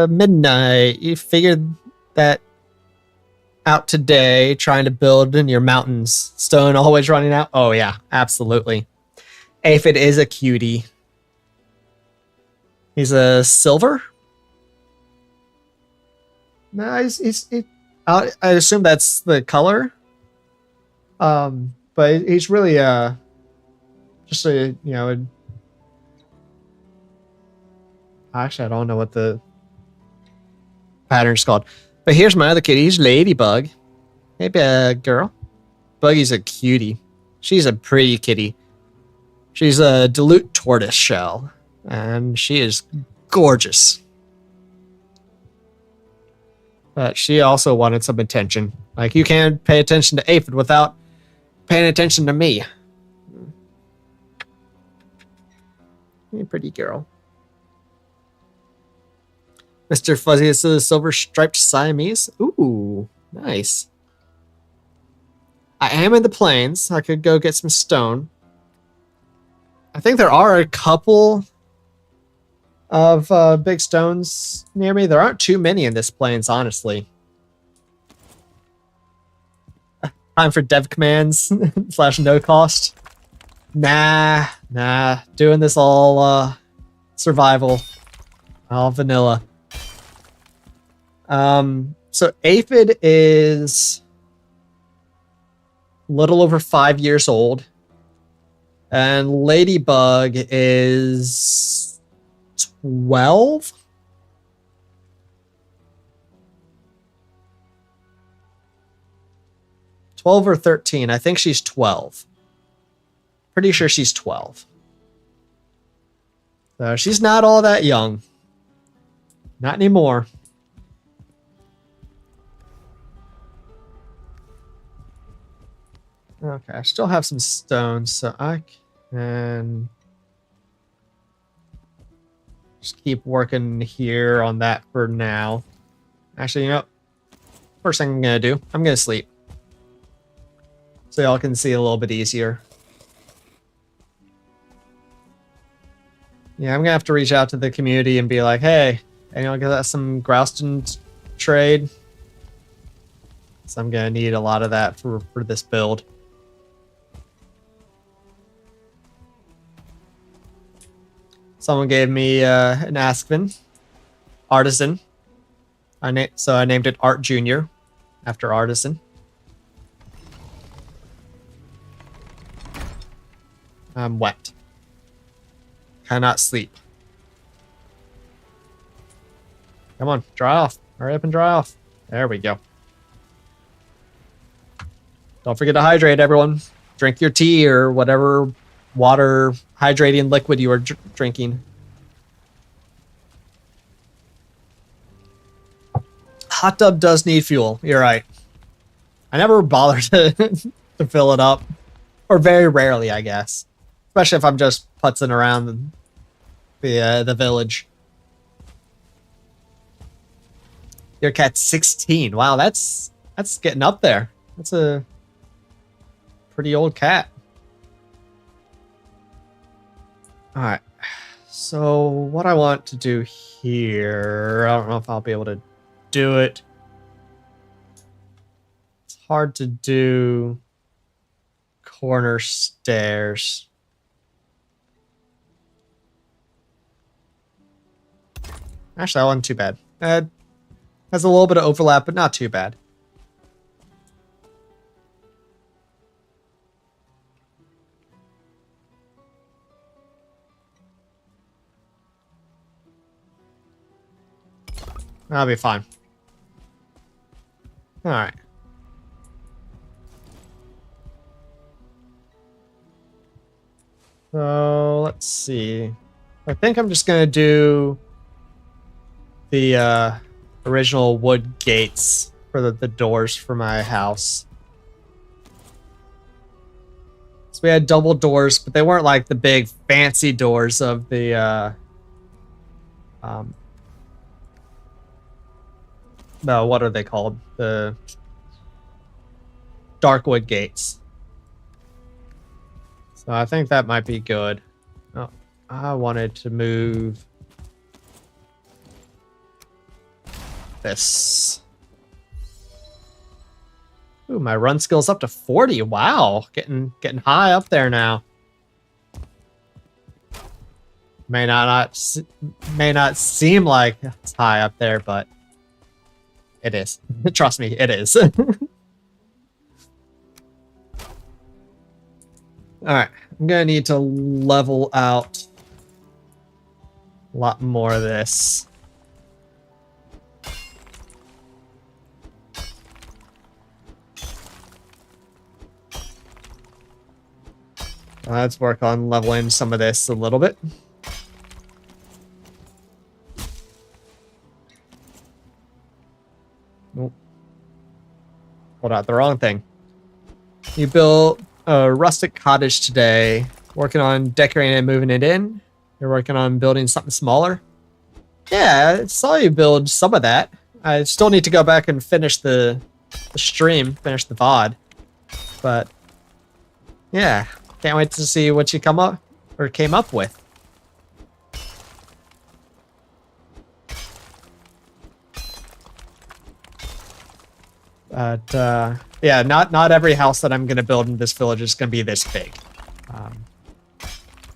Midnight. You figured that out today trying to build in your mountains. Stone always running out. Oh yeah, absolutely. Aphid is a cutie. He's a silver. No, I assume that's the color. But he's really just a actually I don't know what the pattern's called. But here's my other kitty. He's Ladybug. Hey, girl. Buggy's a cutie. She's a pretty kitty. She's a dilute tortoise shell, and she is gorgeous. But she also wanted some attention. Like, you can't pay attention to Aphid without paying attention to me. Hey, pretty girl. Mr. Fuzzy is the silver striped Siamese. Ooh, nice. I am in the plains. I could go get some stone. I think there are a couple of big stones near me. There aren't too many in this plains, honestly. Time for dev commands / no cost. Nah. Doing this all survival. All vanilla. So Aphid is a little over 5 years old. And Ladybug is 12? Or 13. I think she's 12. Pretty sure she's 12. So she's not all that young. Not anymore. Okay, I still have some stones, so I can just keep working here on that for now. Actually, first thing I'm going to do, I'm going to sleep. So y'all can see a little bit easier. Yeah, I'm going to have to reach out to the community and be like, hey, anyone got some grouston trade? So I'm going to need a lot of that for this build. Someone gave me an Aspen Artisan. So I named it Art Junior after Artisan. I'm wet. Cannot sleep. Come on, dry off. Hurry up and dry off. There we go. Don't forget to hydrate, everyone. Drink your tea or whatever water hydrating liquid you are drinking. Hot tub does need fuel. You're right. I never bother to fill it up. Or very rarely, I guess. Especially if I'm just putzing around the village. Your cat's 16. Wow, that's getting up there. That's a pretty old cat. Alright. So what I want to do here, I don't know if I'll be able to do it. It's hard to do corner stairs. Actually, that wasn't too bad. Has a little bit of overlap, but not too bad. That'll be fine. All right. So let's see. I think I'm just gonna do the original wood gates for the doors for my house. So we had double doors, but they weren't like the big fancy doors of the no, what are they called? The dark wood gates. So I think that might be good. Oh, I wanted to move this. Ooh, my run skill's up to 40. Wow, getting high up there now. May not seem like it's high up there, but it is. Trust me, it is. All right, I'm gonna need to level out a lot more of this. Let's work on leveling some of this a little bit. Nope. Hold out the wrong thing. You built a rustic cottage today. Working on decorating and moving it in. You're working on building something smaller. Yeah, I saw you build some of that. I still need to go back and finish the stream, finish the VOD. But yeah, can't wait to see what you came up with. But yeah, not every house that I'm gonna build in this village is gonna be this big.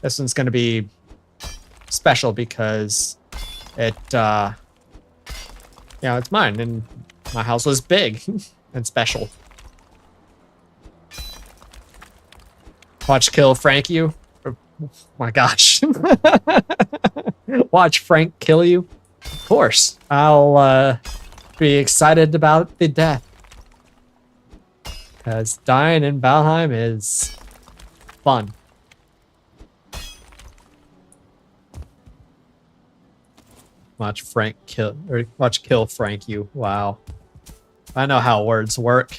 This one's gonna be special because it, yeah, it's mine, and my house was big and special. Watch kill Frank you. Oh my gosh. Watch Frank kill you. Of course. I'll be excited about the death. Because dying in Valheim is fun. Watch Frank kill, or watch kill Frank you. Wow. I know how words work.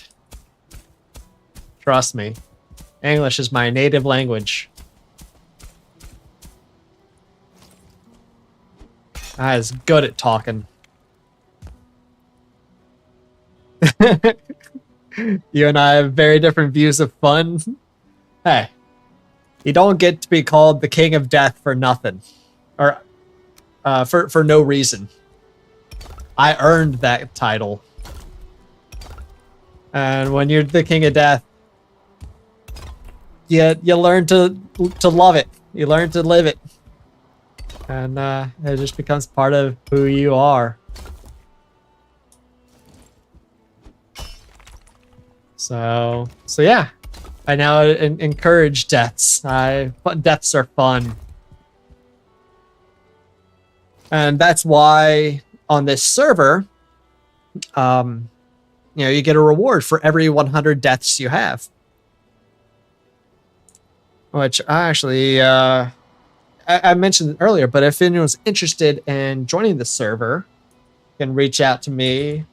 Trust me. English is my native language. I was good at talking. You and I have very different views of fun. Hey, you don't get to be called the King of Death for nothing. Or for no reason. I earned that title. And when you're the King of Death, you learn to love it. You learn to live it. And it just becomes part of who you are. So yeah. I now encourage deaths. Deaths are fun. And that's why on this server, you get a reward for every 100 deaths you have. Which I actually, I mentioned earlier, but if anyone's interested in joining the server, you can reach out to me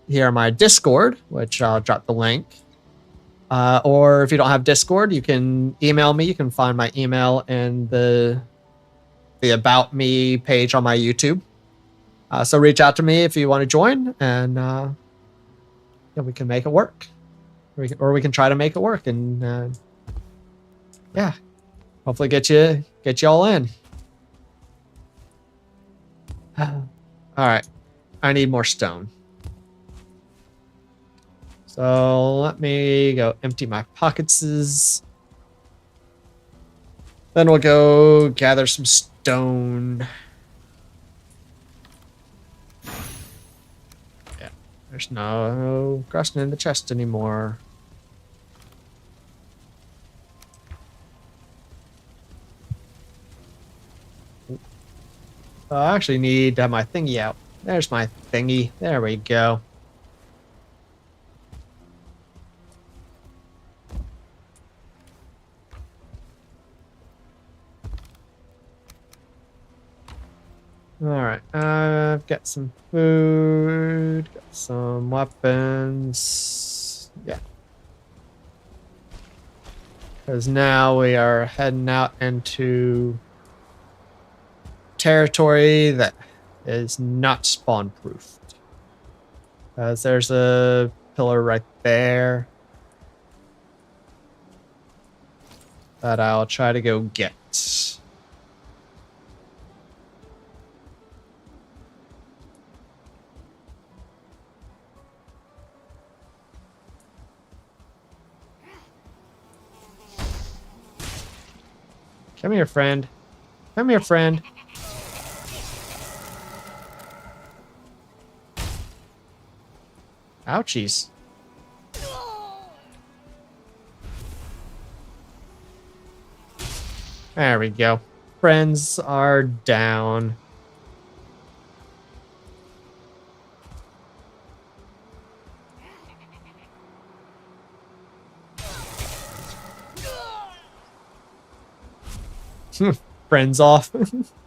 here on my Discord, which I'll drop the link. Or if you don't have Discord, you can email me. You can find my email in the About Me page on my YouTube. So reach out to me if you want to join, and yeah, we can make it work. Or we can try to make it work, and yeah, hopefully get you all in. All right, I need more stone. So let me go empty my pockets. Then we'll go gather some stone. Yeah, there's no crusting in the chest anymore. I actually need to have my thingy out. There's my thingy. There we go. Alright, I've got some food, got some weapons. Yeah. Because now we are heading out into territory that is not spawn-proofed. Because there's a pillar right there that I'll try to go get. Come here, friend. Come here, friend. Ouchies. There we go. Friends are down. Friends off.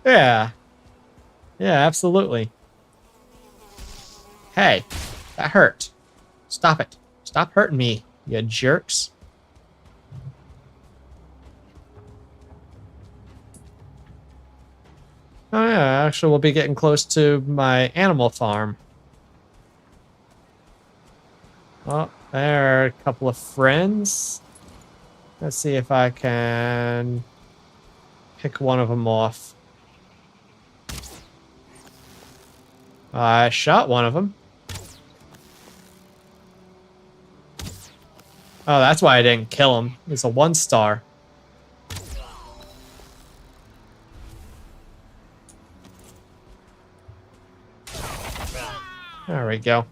Yeah. Yeah, absolutely. Hey, that hurt. Stop it. Stop hurting me, you jerks. Oh yeah, actually we'll be getting close to my animal farm. Oh, there are a couple of friends. Let's see if I can pick one of them off. I shot one of them. Oh, that's why I didn't kill him. It's a 1-star. There we go.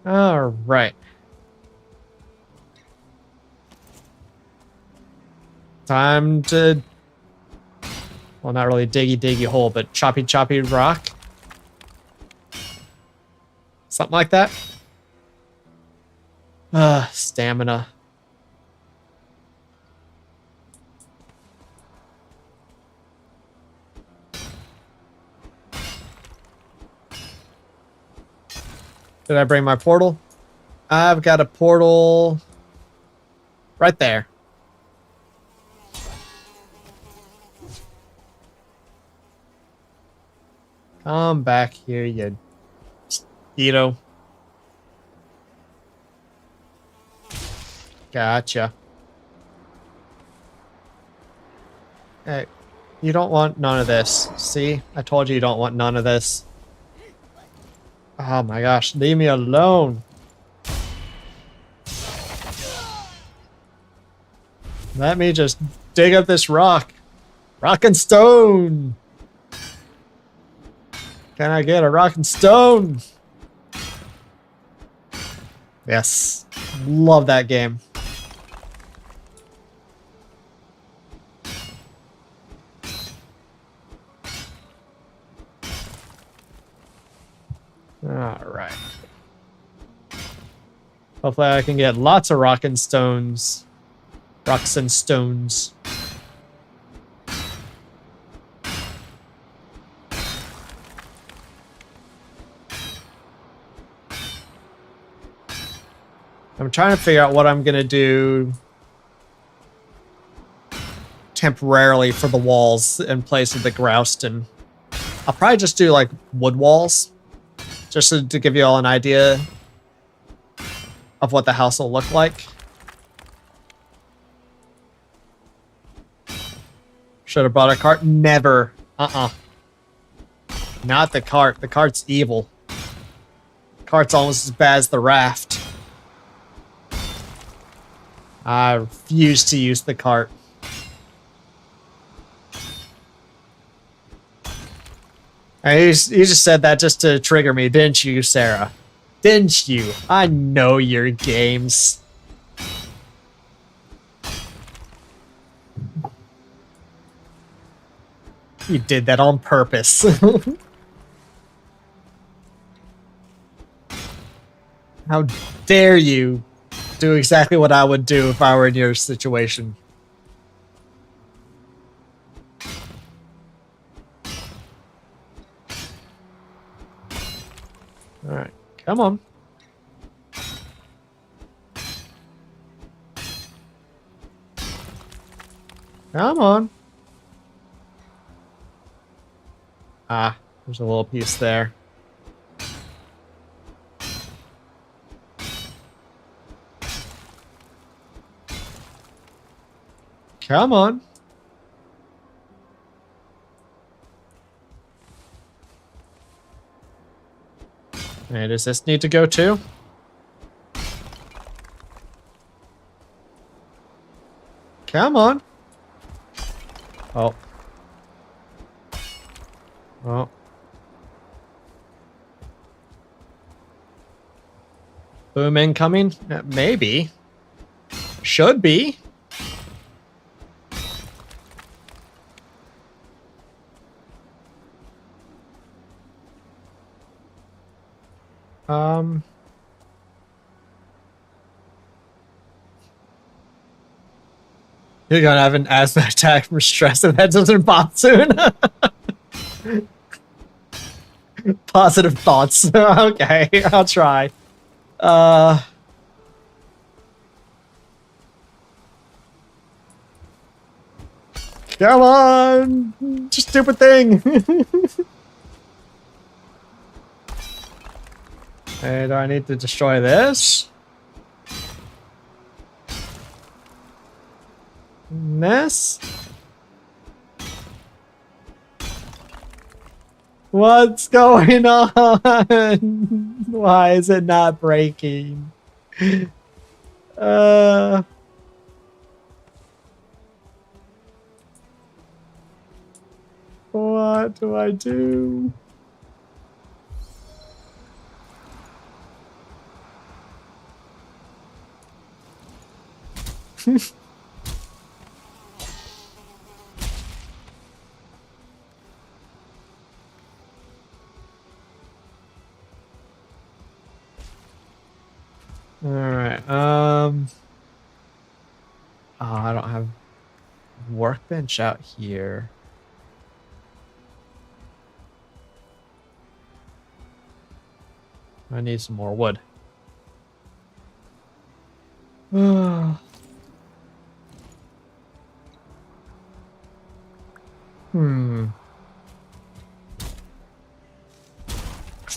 All right. Time to... Well, not really diggy hole, but choppy rock. Something like that. Stamina. Did I bring my portal? I've got a portal right there. Come back here, you mosquito. Gotcha. Hey, you don't want none of this. See? I told you don't want none of this. Oh my gosh, leave me alone. Let me just dig up this rock. Rock and stone. Can I get a rock and stone? Yes. Love that game. Alright. Hopefully I can get lots of rock and stones. Rocks and stones. I'm trying to figure out what I'm going to do temporarily for the walls in place of the groused, and I'll probably just do like wood walls just to give you all an idea of what the house will look like. Should have brought a cart. Never. Not the cart. The cart's evil. The cart's almost as bad as the raft. I refuse to use the cart. And you just said that just to trigger me, didn't you, Sarah? Didn't you? I know your games. You did that on purpose. How dare you do exactly what I would do if I were in your situation. Alright, come on. Come on. Ah, there's a little piece there. Come on. Hey, does this need to go too? Come on. Oh. Oh. Boom incoming? Maybe. Should be. You're gonna have an asthma attack from stress if that doesn't pop soon. Positive thoughts. Okay, I'll try. Come on! Stupid thing! Hey, do I need to destroy this? This? What's going on? Why is it not breaking? What do I do? All right. Oh, I don't have workbench out here. I need some more wood.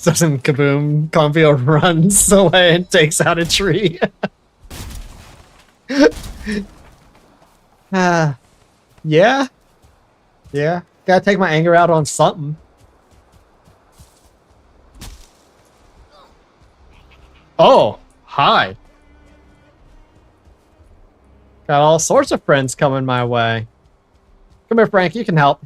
Doesn't Kaboom Kongveal runs away and takes out a tree? Yeah? Yeah. Gotta take my anger out on something. Oh, hi. Got all sorts of friends coming my way. Come here, Frank, you can help.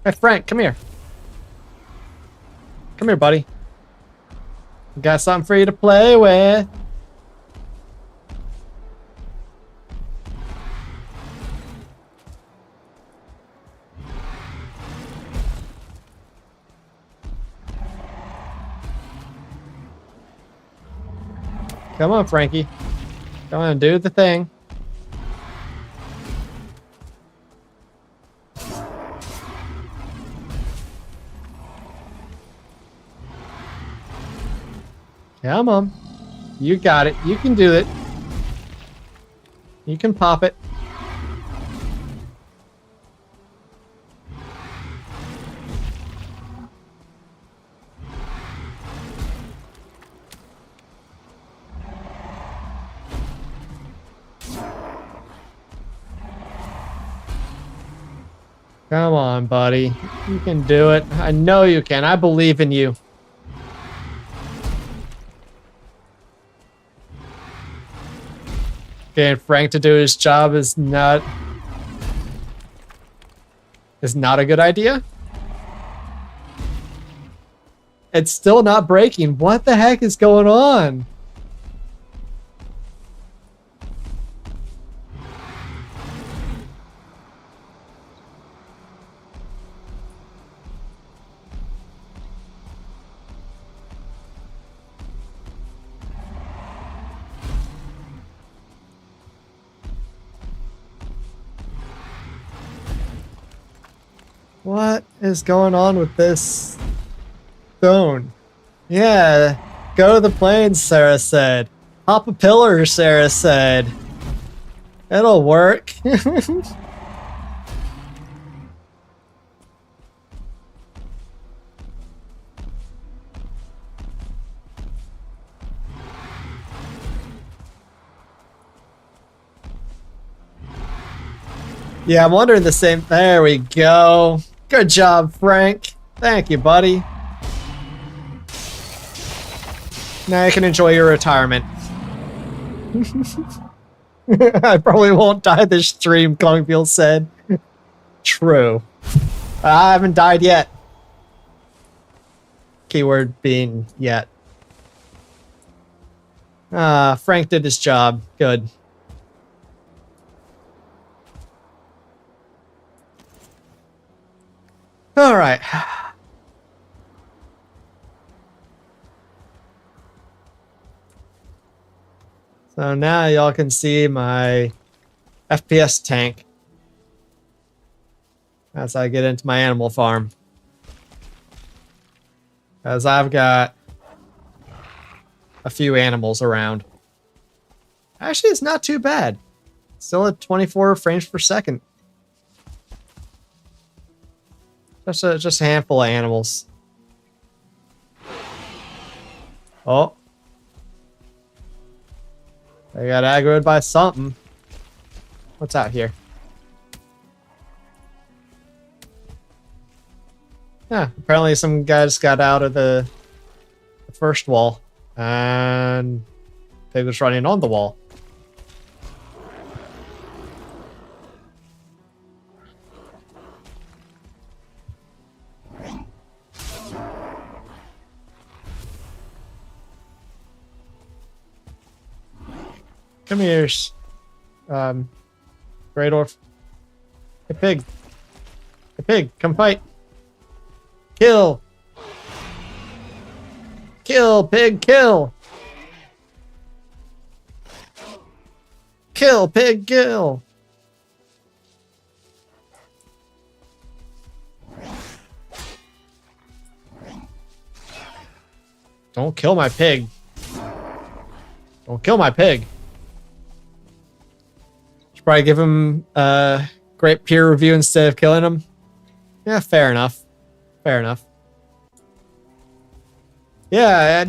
Hey, Frank, come here. Come here, buddy. Got something for you to play with. Come on, Frankie. Come on, do the thing. Come on. You got it. You can do it. You can pop it. Come on, buddy. You can do it. I know you can. I believe in you. Getting Frank to do his job is not a good idea. It's still not breaking. What the heck is going on? What is going on with this stone? Yeah, go to the plains, Sarah said. Hop a pillar, Sarah said. It'll work. Yeah, I'm wondering the same. There we go. Good job, Frank. Thank you, buddy. Now you can enjoy your retirement. I probably won't die this stream, Kongveal said. True. I haven't died yet. Keyword being yet. Frank did his job. Good. All right. So now y'all can see my FPS tank as I get into my animal farm. As I've got a few animals around. Actually, it's not too bad. Still at 24 frames per second. Just a handful of animals. Oh. I got aggroed by something. What's out here? Yeah, apparently some guys got out of the first wall. And pig was running on the wall. Come here, Great Orf. Hey, pig. Hey, pig, come fight. Kill. Kill, pig, kill. Kill, pig, kill. Don't kill my pig. Don't kill my pig. Should probably give him a great peer review instead of killing him. Yeah, fair enough. Fair enough. Yeah,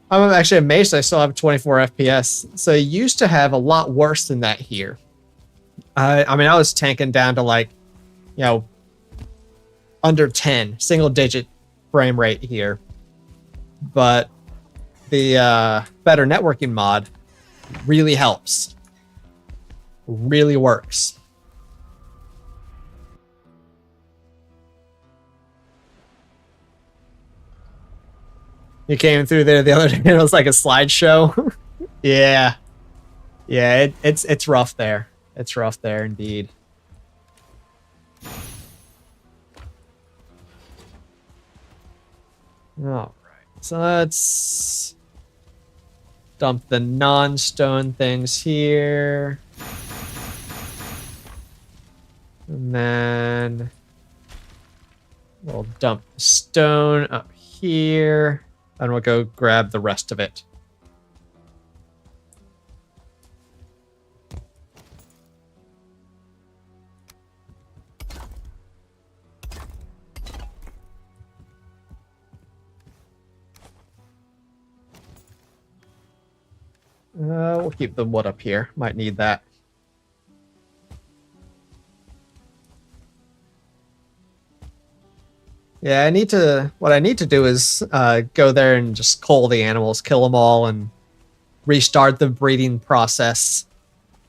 I'm actually amazed I still have 24 FPS. So I used to have a lot worse than that here. I mean, I was tanking down to like, you know, under 10, single digit frame rate here. But the better networking mod really helps. Really works. You came through there the other day and it was like a slideshow. Yeah. Yeah, it's rough there. It's rough there indeed. Alright. So let's dump the non-stone things here. And then we'll dump the stone up here. And we'll go grab the rest of it. We'll keep the wood up here. Might need that. Yeah, what I need to do is go there and just cull the animals, kill them all, and restart the breeding process.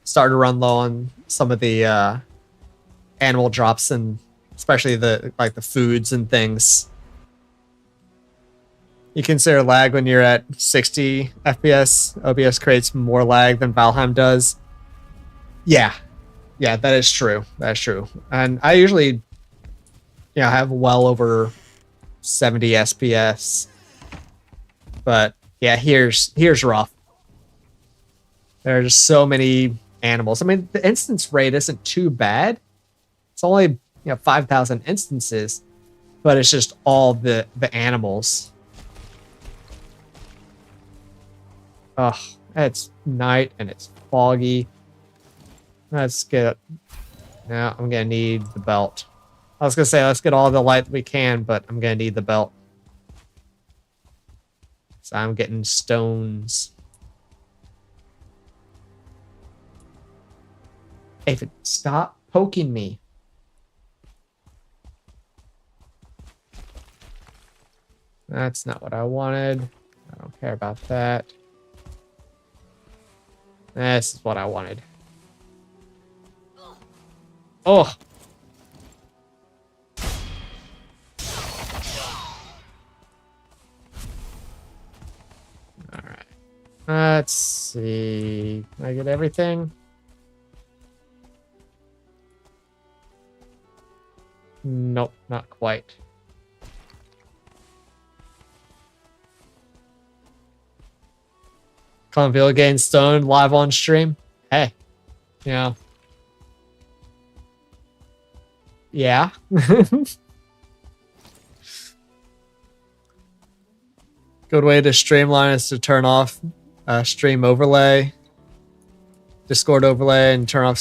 Start to run low on some of the animal drops, and especially the foods and things. You consider lag when you're at 60 FPS. OBS creates more lag than Valheim does. Yeah, that is true. That's true. And I usually, I have well over 70 SPS. But yeah, here's rough. There are just so many animals. I mean, the instance rate isn't too bad. It's only 5,000 instances, but it's just all the animals. Ugh, it's night and it's foggy. Let's get. Now I'm gonna need the belt. I was gonna say let's get all the light we can, but I'm gonna need the belt. So I'm getting stones. Aphid, stop poking me. That's not what I wanted. I don't care about that. This is what I wanted. Oh! Alright. Let's see. Can I get everything? Nope, not quite. Kongveal gained stone live on stream. Hey, yeah. Yeah. Good way to streamline is to turn off stream overlay, Discord overlay, and turn off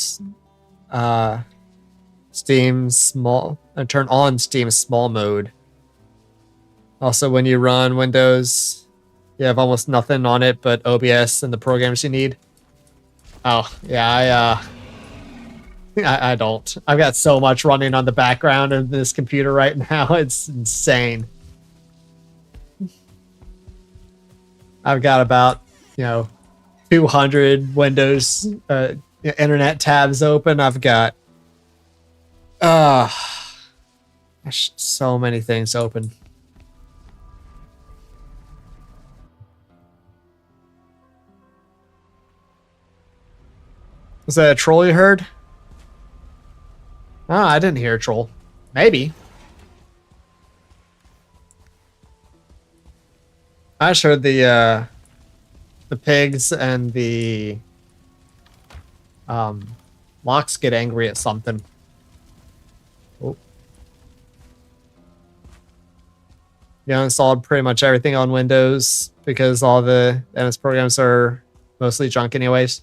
Steam small and turn on Steam small mode. Also, when you run Windows, you have almost nothing on it but OBS and the programs you need. Oh, yeah, I don't. I've got so much running on the background of this computer right now. It's insane. I've got about, 200 Windows internet tabs open. I've got so many things open. Was that a troll you heard? Oh, I didn't hear a troll. Maybe. I just heard the pigs and the locks get angry at something. Oh. Yeah, installed pretty much everything on Windows because all the MS programs are mostly junk anyways.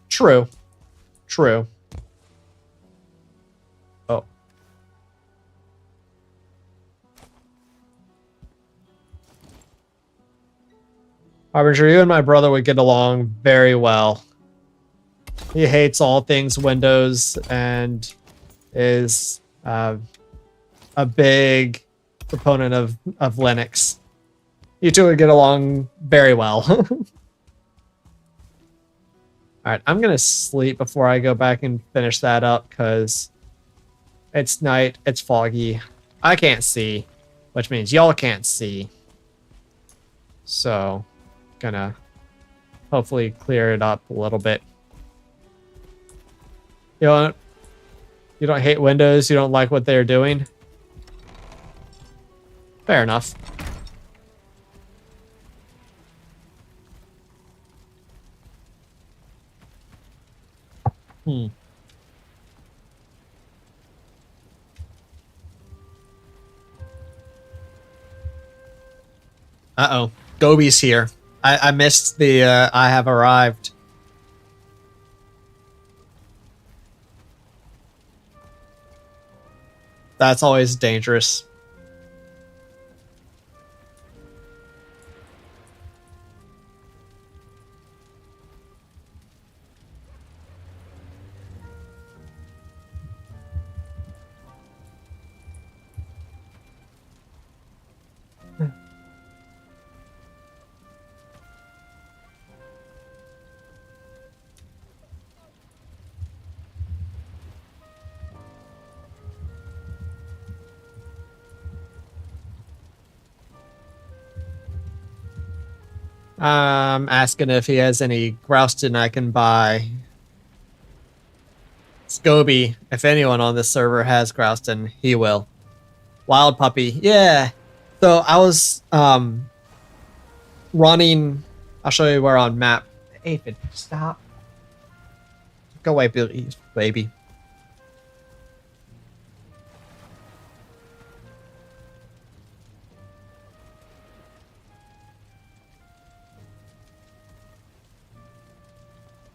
True. True. Oh. Harbinger, you and my brother would get along very well. He hates all things Windows and is a big proponent of Linux. You two would get along very well. Alright, I'm going to sleep before I go back and finish that up because it's night, it's foggy. I can't see, which means y'all can't see. So, gonna hopefully clear it up a little bit. You don't hate Windows, you don't like what they're doing? Fair enough. Uh-oh. Gobi's here. I missed the I have arrived. That's always dangerous. I'm asking if he has any Grouston I can buy. Scoby, if anyone on this server has Grouston, he will. Wild Puppy, yeah. So I was running. I'll show you where on map. Aphid, stop. Go away, baby.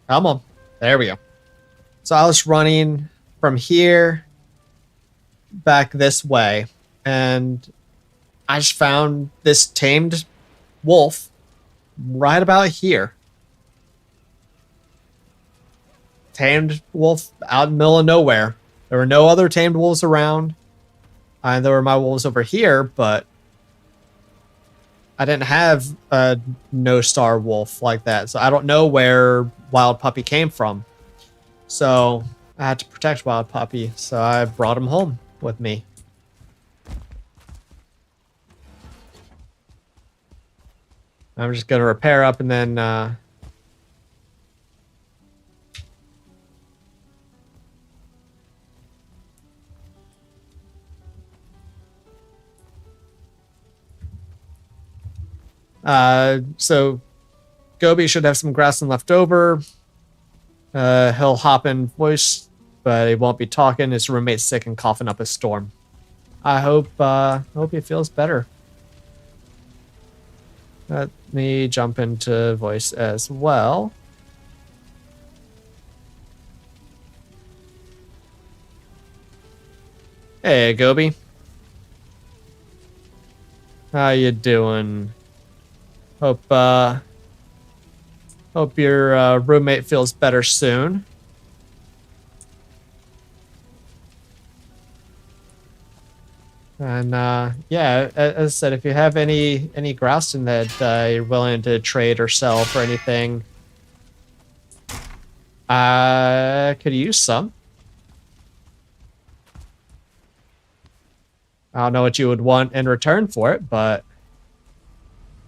Come on. There we go. So I was running from here back this way, and I just found this tamed wolf right about here. Tamed wolf out in the middle of nowhere. There were no other tamed wolves around. And there were my wolves over here, but I didn't have a no star wolf like that, so I don't know where Wild Puppy came from. So I had to protect Wild Puppy, so I brought him home with me. I'm just gonna repair up and then so Gobi should have some grassland left over. He'll hop in voice, but he won't be talking. His roommate's sick and coughing up a storm. I hope he feels better. Let me jump into voice as well. Hey, Gobi. How you doing? Hope your roommate feels better soon. And yeah, as I said, if you have any grousing that you're willing to trade or sell for anything, I could use some. I don't know what you would want in return for it, but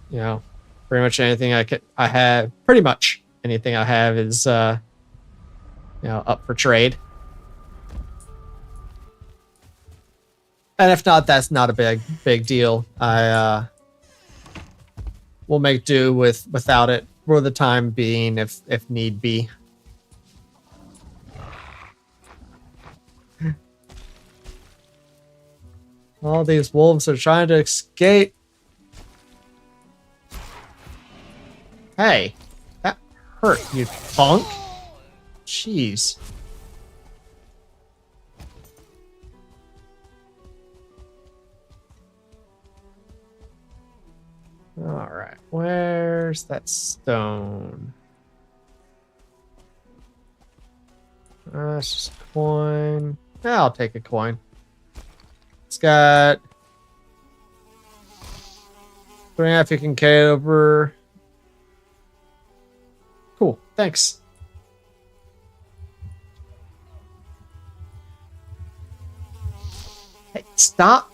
you know, pretty much anything I have is up for trade. And if not, that's not a big deal. I will make do without it for the time being if need be. All these wolves are trying to escape. Hey, that hurt, you punk. Jeez. All right, where's that stone? It's just a coin. Yeah, I'll take a coin. It's got 3.5 you can carry over. Cool, thanks. Hey, stop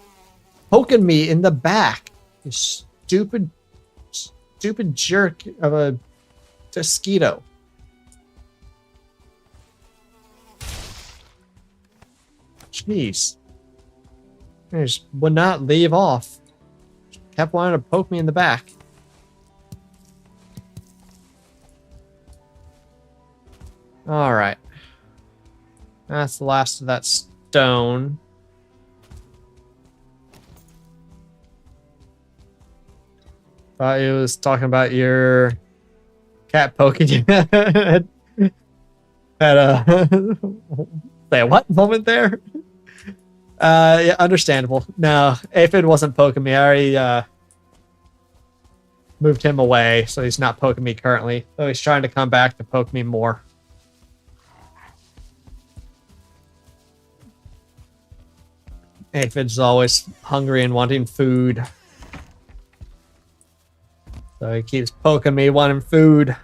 poking me in the back, you stupid jerk of a mosquito. Jeez. I just would not leave off. Kept wanting to poke me in the back. Alright. That's the last of that stone. Thought he was talking about your cat poking you at a say what moment there? Yeah, understandable. No, Aphid wasn't poking me. I already moved him away, so he's not poking me currently. So he's trying to come back to poke me more. Aphid's always hungry and wanting food. So he keeps poking me, wanting food.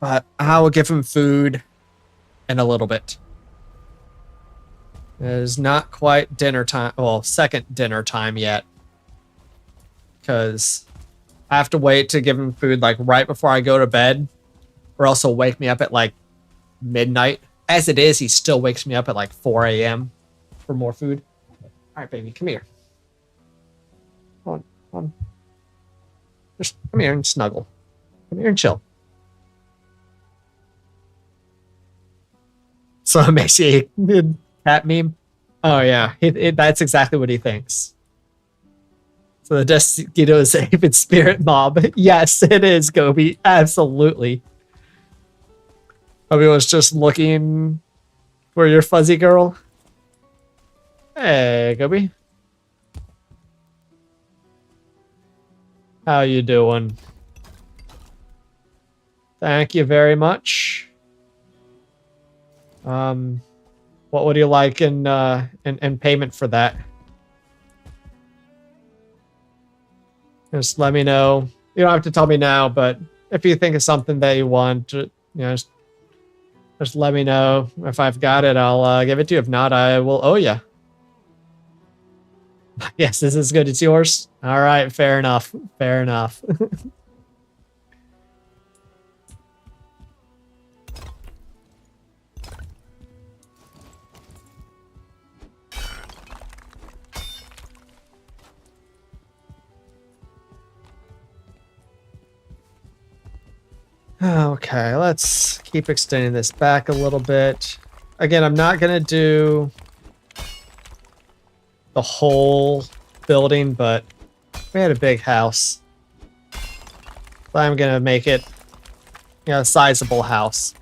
But I will give him food in a little bit. It is not quite dinner time. Well, second dinner time yet. Because I have to wait to give him food like right before I go to bed. Or else he'll wake me up at like midnight. As it is, he still wakes me up at like 4 a.m. for more food. All right, baby, come here. Come on. Just come here and snuggle. Come here and chill. So emaciated cat meme. Oh yeah, that's exactly what he thinks. So the Destino is a Aphid spirit mob. Yes, it is, Gobi. Absolutely. Gobi was just looking for your fuzzy girl. Hey, Gobi. How you doing? Thank you very much. What would you like in payment for that? Just let me know. You don't have to tell me now, but if you think of something that you want, just let me know. If I've got it, I'll give it to you. If not, I will owe you. Yes, this is good. It's yours. All right, fair enough. Fair enough. Okay, let's keep extending this back a little bit. Again, I'm not going to do the whole building, but we had a big house. So I'm going to make it, a sizable house.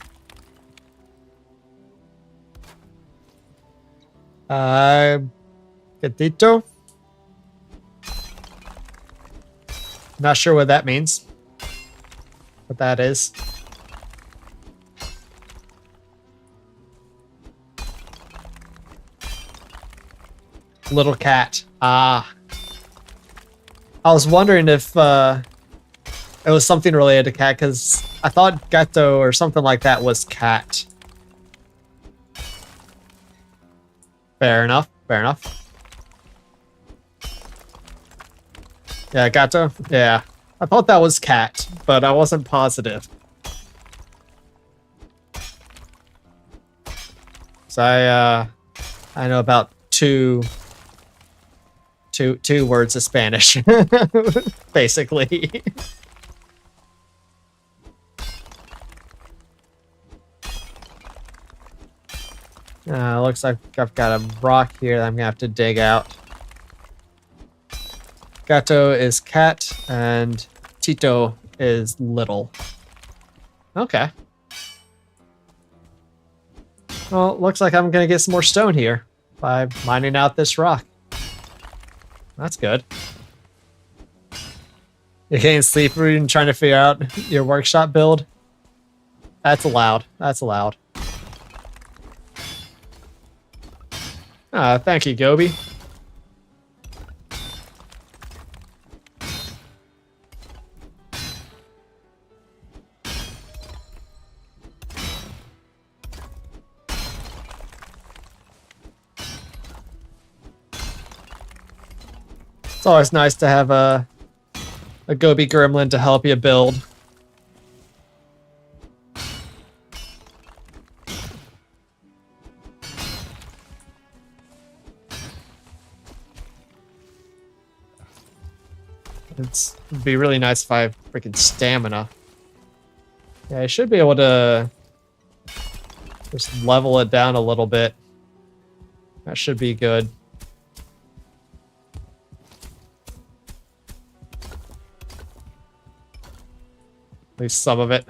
Gatito? Not sure what that means. What that is. Little cat. Ah. I was wondering if it was something related to cat, because I thought gato or something like that was cat. Fair enough. Fair enough. Yeah, gato? Yeah. I thought that was cat, but I wasn't positive. So I know about two words of Spanish, basically. Looks like I've got a rock here that I'm gonna have to dig out. Gato is cat, and Tito is little. Okay. Well, looks like I'm gonna get some more stone here by mining out this rock. That's good. You're getting sleepy and trying to figure out your workshop build? That's allowed. That's allowed. Thank you, Gobi. It's always nice to have a Gobi gremlin to help you build. It'd be really nice if I have freaking stamina. Yeah, I should be able to just level it down a little bit. That should be good. At least some of it.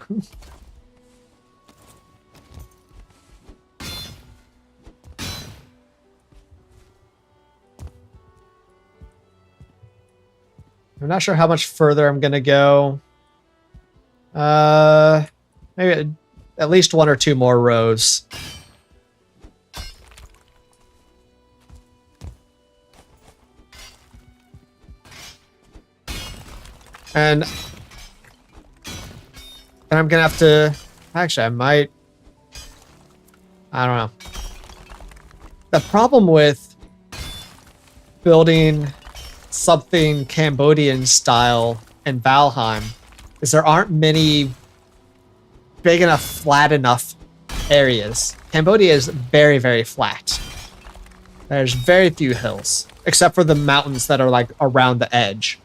I'm not sure how much further I'm gonna go. Maybe at least 1 or 2 more rows. And I'm gonna have to... Actually, I might... I don't know. The problem with building something Cambodian style in Valheim is there aren't many big enough, flat enough areas. Cambodia is very, very flat. There's very few hills, except for the mountains that are like around the edge.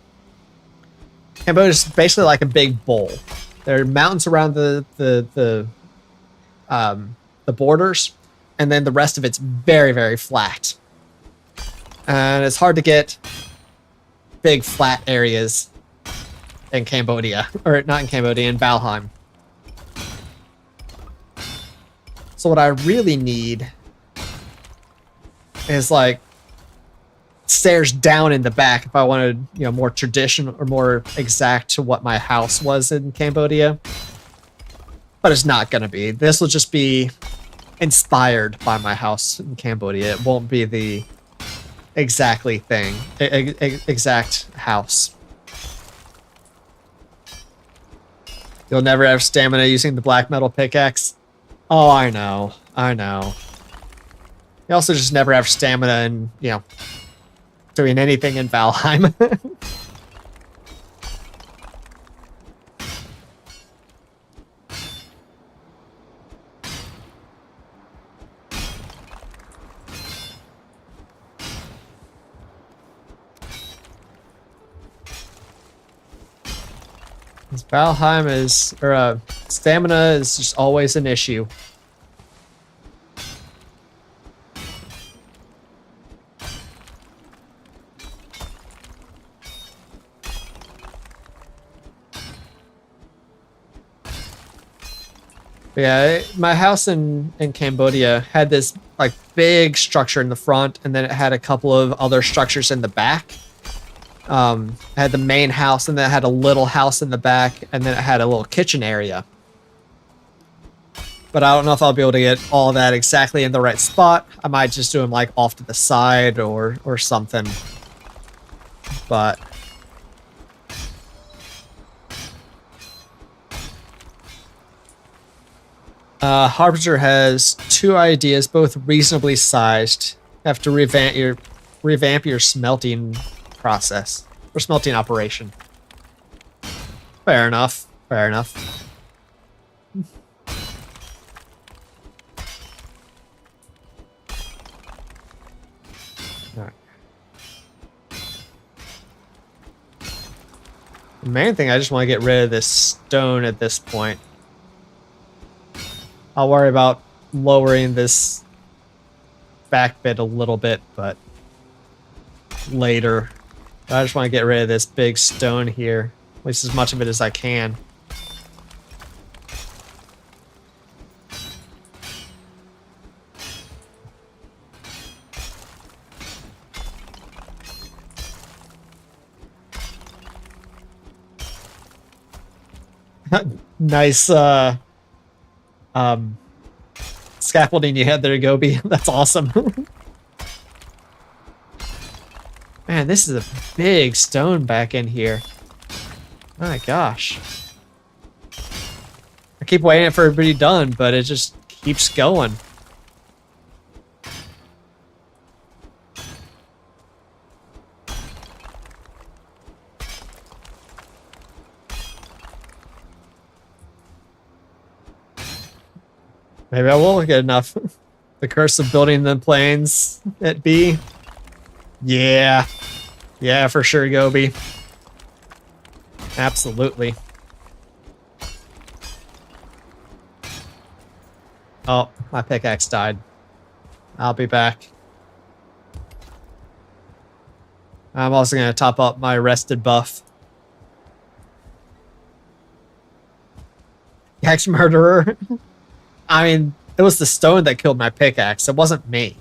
Cambodia is basically like a big bowl. There are mountains around the borders, and then the rest of it's very, very flat. And it's hard to get big flat areas in Cambodia, or not in Cambodia, in Valheim. So what I really need is like stairs down in the back if I wanted, more traditional or more exact to what my house was in Cambodia. But it's not going to be. This will just be inspired by my house in Cambodia. It won't be the exact house. You'll never have stamina using the black metal pickaxe. Oh, I know. I know. You also just never have stamina and, you know, doing anything in Valheim. Valheim is, or stamina is just always an issue. Yeah, my house in Cambodia had this like big structure in the front, and then it had a couple of other structures in the back. It had the main house, and then it had a little house in the back, and then it had a little kitchen area. But I don't know if I'll be able to get all that exactly in the right spot. I might just do them like off to the side or something. But Harbinger has 2 ideas, both reasonably sized. You have to revamp your smelting process or smelting operation. Fair enough. Fair enough. All right. The main thing, I just want to get rid of this stone at this point. I'll worry about lowering this back bit a little bit, but later. I just want to get rid of this big stone here, at least as much of it as I can. Nice scaffolding you had there, Gobi. That's awesome. Man, this is a big stone back in here. My gosh. I keep waiting for it to be done, but it just keeps going. Maybe I will get enough. The curse of building the planes at B. Yeah. Yeah, for sure, Gobi. Absolutely. Oh, my pickaxe died. I'll be back. I'm also going to top up my rested buff. Axe murderer. I mean, it was the stone that killed my pickaxe. It wasn't me.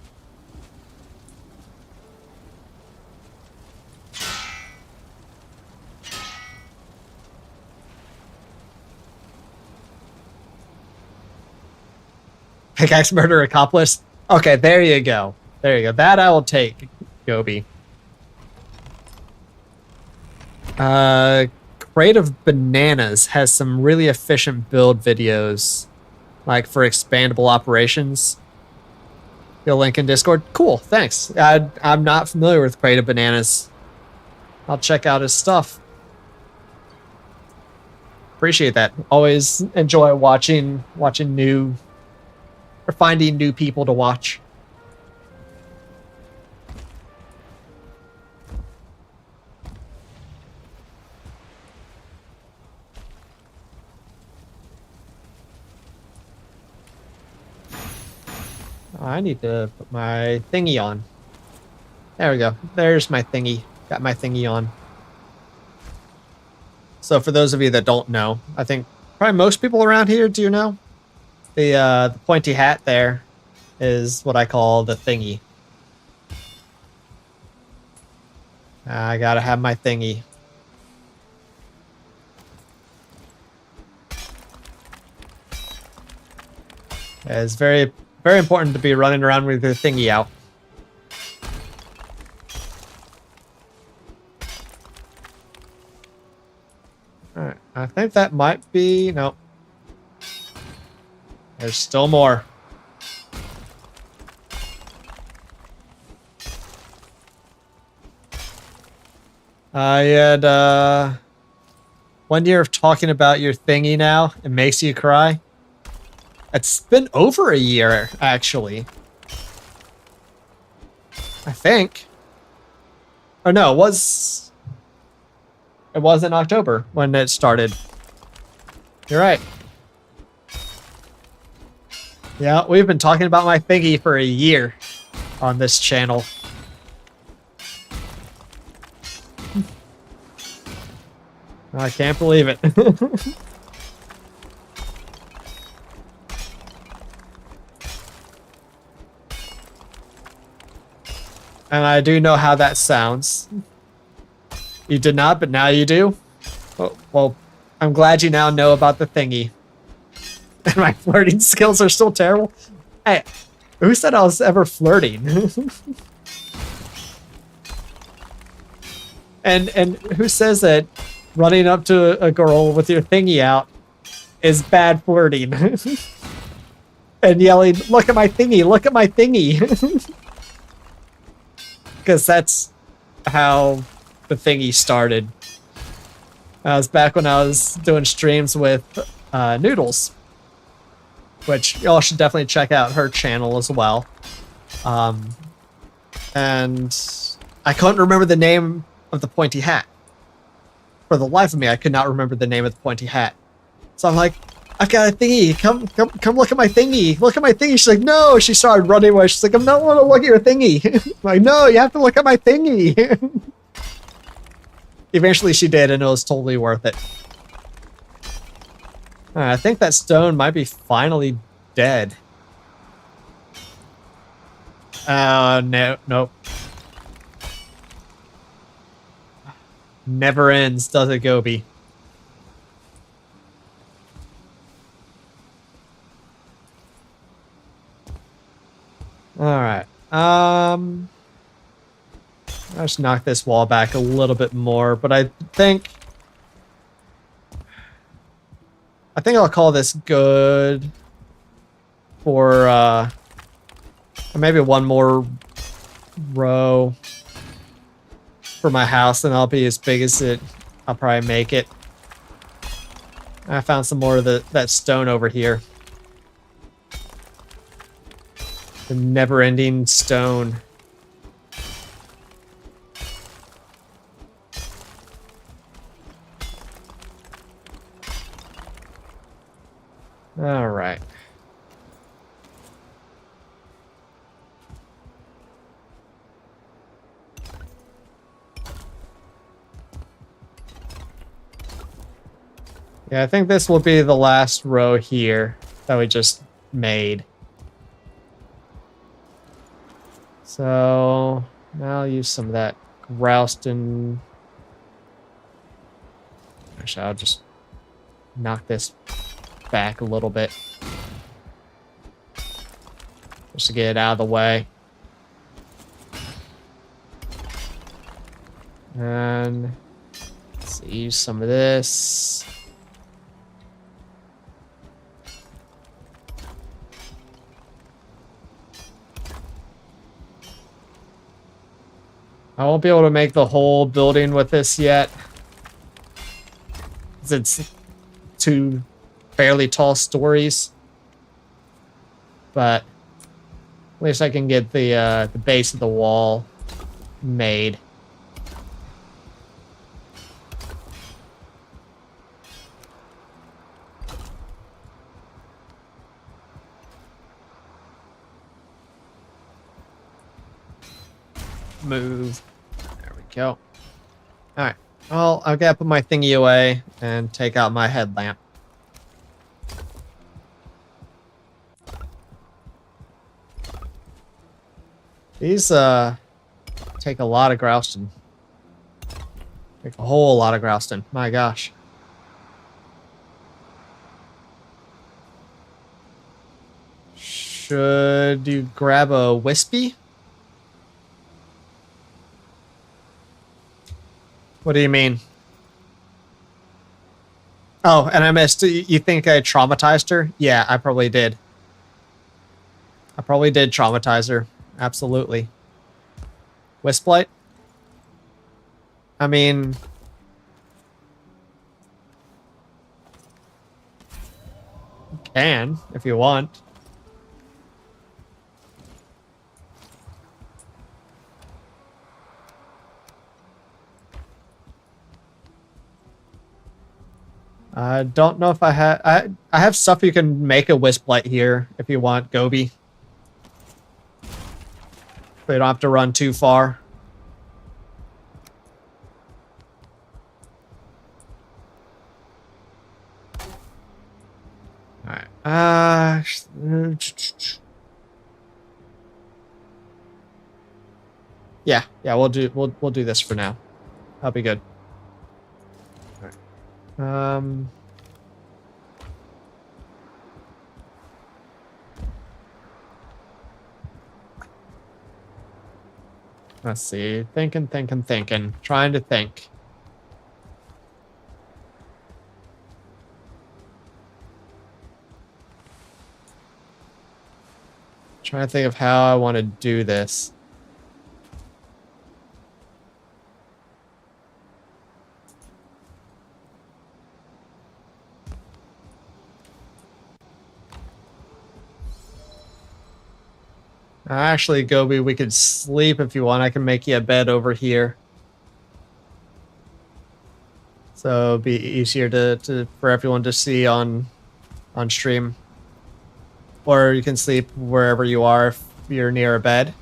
Pickaxe murder accomplished. Okay, there you go. There you go. That I will take, Gobi. Crate of Bananas has some really efficient build videos, like for expandable operations. You'll link in Discord. Cool, thanks. I'm not familiar with Crate of Bananas. I'll check out his stuff. Appreciate that. Always enjoy watching new or finding new people to watch. I need to put my thingy on. There we go. There's my thingy. Got my thingy on. So for those of you that don't know, I think probably most people around here do know. The pointy hat there is what I call the thingy. I gotta have my thingy. It's very, very important to be running around with your thingy out. Alright, I think that might be... No. There's still more. I had, 1 year of talking about your thingy now. It makes you cry. It's been over a year, actually. I think. Oh no, it was in October when it started. You're right. Yeah, we've been talking about my thingy for a year on this channel. I can't believe it. And I do know how that sounds. You did not, but now you do? Well, I'm glad you now know about the thingy. And my flirting skills are still terrible? Hey, who said I was ever flirting? and who says that running up to a girl with your thingy out is bad flirting? And yelling, look at my thingy, look at my thingy. Because that's how the thingy started. I was back when I was doing streams with Noodles, which y'all should definitely check out her channel as well. And I couldn't remember the name of the pointy hat. For the life of me, I could not remember the name of the pointy hat. So I'm like, I've got a thingy. Come look at my thingy. Look at my thingy. She's like, no. She started running away. She's like, I'm not want to look at your thingy. I'm like, no, you have to look at my thingy. Eventually she did, and it was totally worth it. I think that stone might be finally dead. No, nope. Never ends, does it, Gobi? Alright. I'll just knock this wall back a little bit more, but I think I'll call this good for maybe one more row for my house, and I'll be as big as I'll probably make it. I found some more of that stone over here. The never-ending stone. All right. Yeah, I think this will be the last row here that we just made. So now I'll use some of that groused and actually I'll just knock this back a little bit just to get it out of the way. And let's use some of this. I won't be able to make the whole building with this yet. It's two fairly tall stories. But at least I can get the base of the wall made. Move. There we go. Alright. Well, I've got to put my thingy away and take out my headlamp. These take a lot of grousting. Take a whole lot of grousting. My gosh. Should you grab a wispy? What do you mean? Oh, and I missed. You think I traumatized her? Yeah, I probably did. I probably did traumatize her. Absolutely. Wisplight? I mean... you can, if you want. I don't know if I have... I have stuff you can make a Wisplight here, if you want, Gobi. But you don't have to run too far. Alright. Yeah, we'll do this for now. That'll be good. Alright. Let's see. Thinking. Trying to think. Trying to think of how I want to do this. Actually, Gobi, we could sleep if you want. I can make you a bed over here. So it'll be easier for everyone to see on stream. Or you can sleep wherever you are if you're near a bed.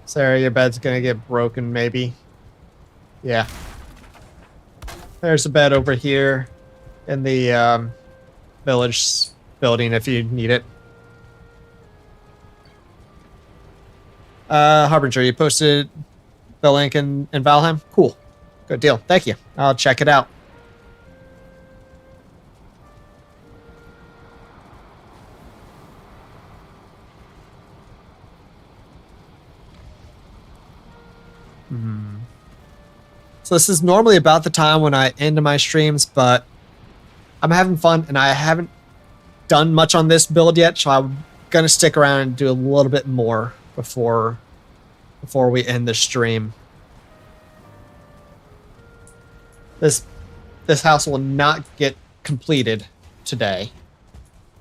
Sarah, your bed's gonna get broken, maybe. Yeah. There's a bed over here in the village building if you need it. Harbinger, you posted the link in Valheim? Cool. Good deal. Thank you. I'll check it out. So this is normally about the time when I end my streams, but I'm having fun and I haven't done much on this build yet, so I'm gonna stick around and do a little bit more before we end the stream. This house will not get completed today,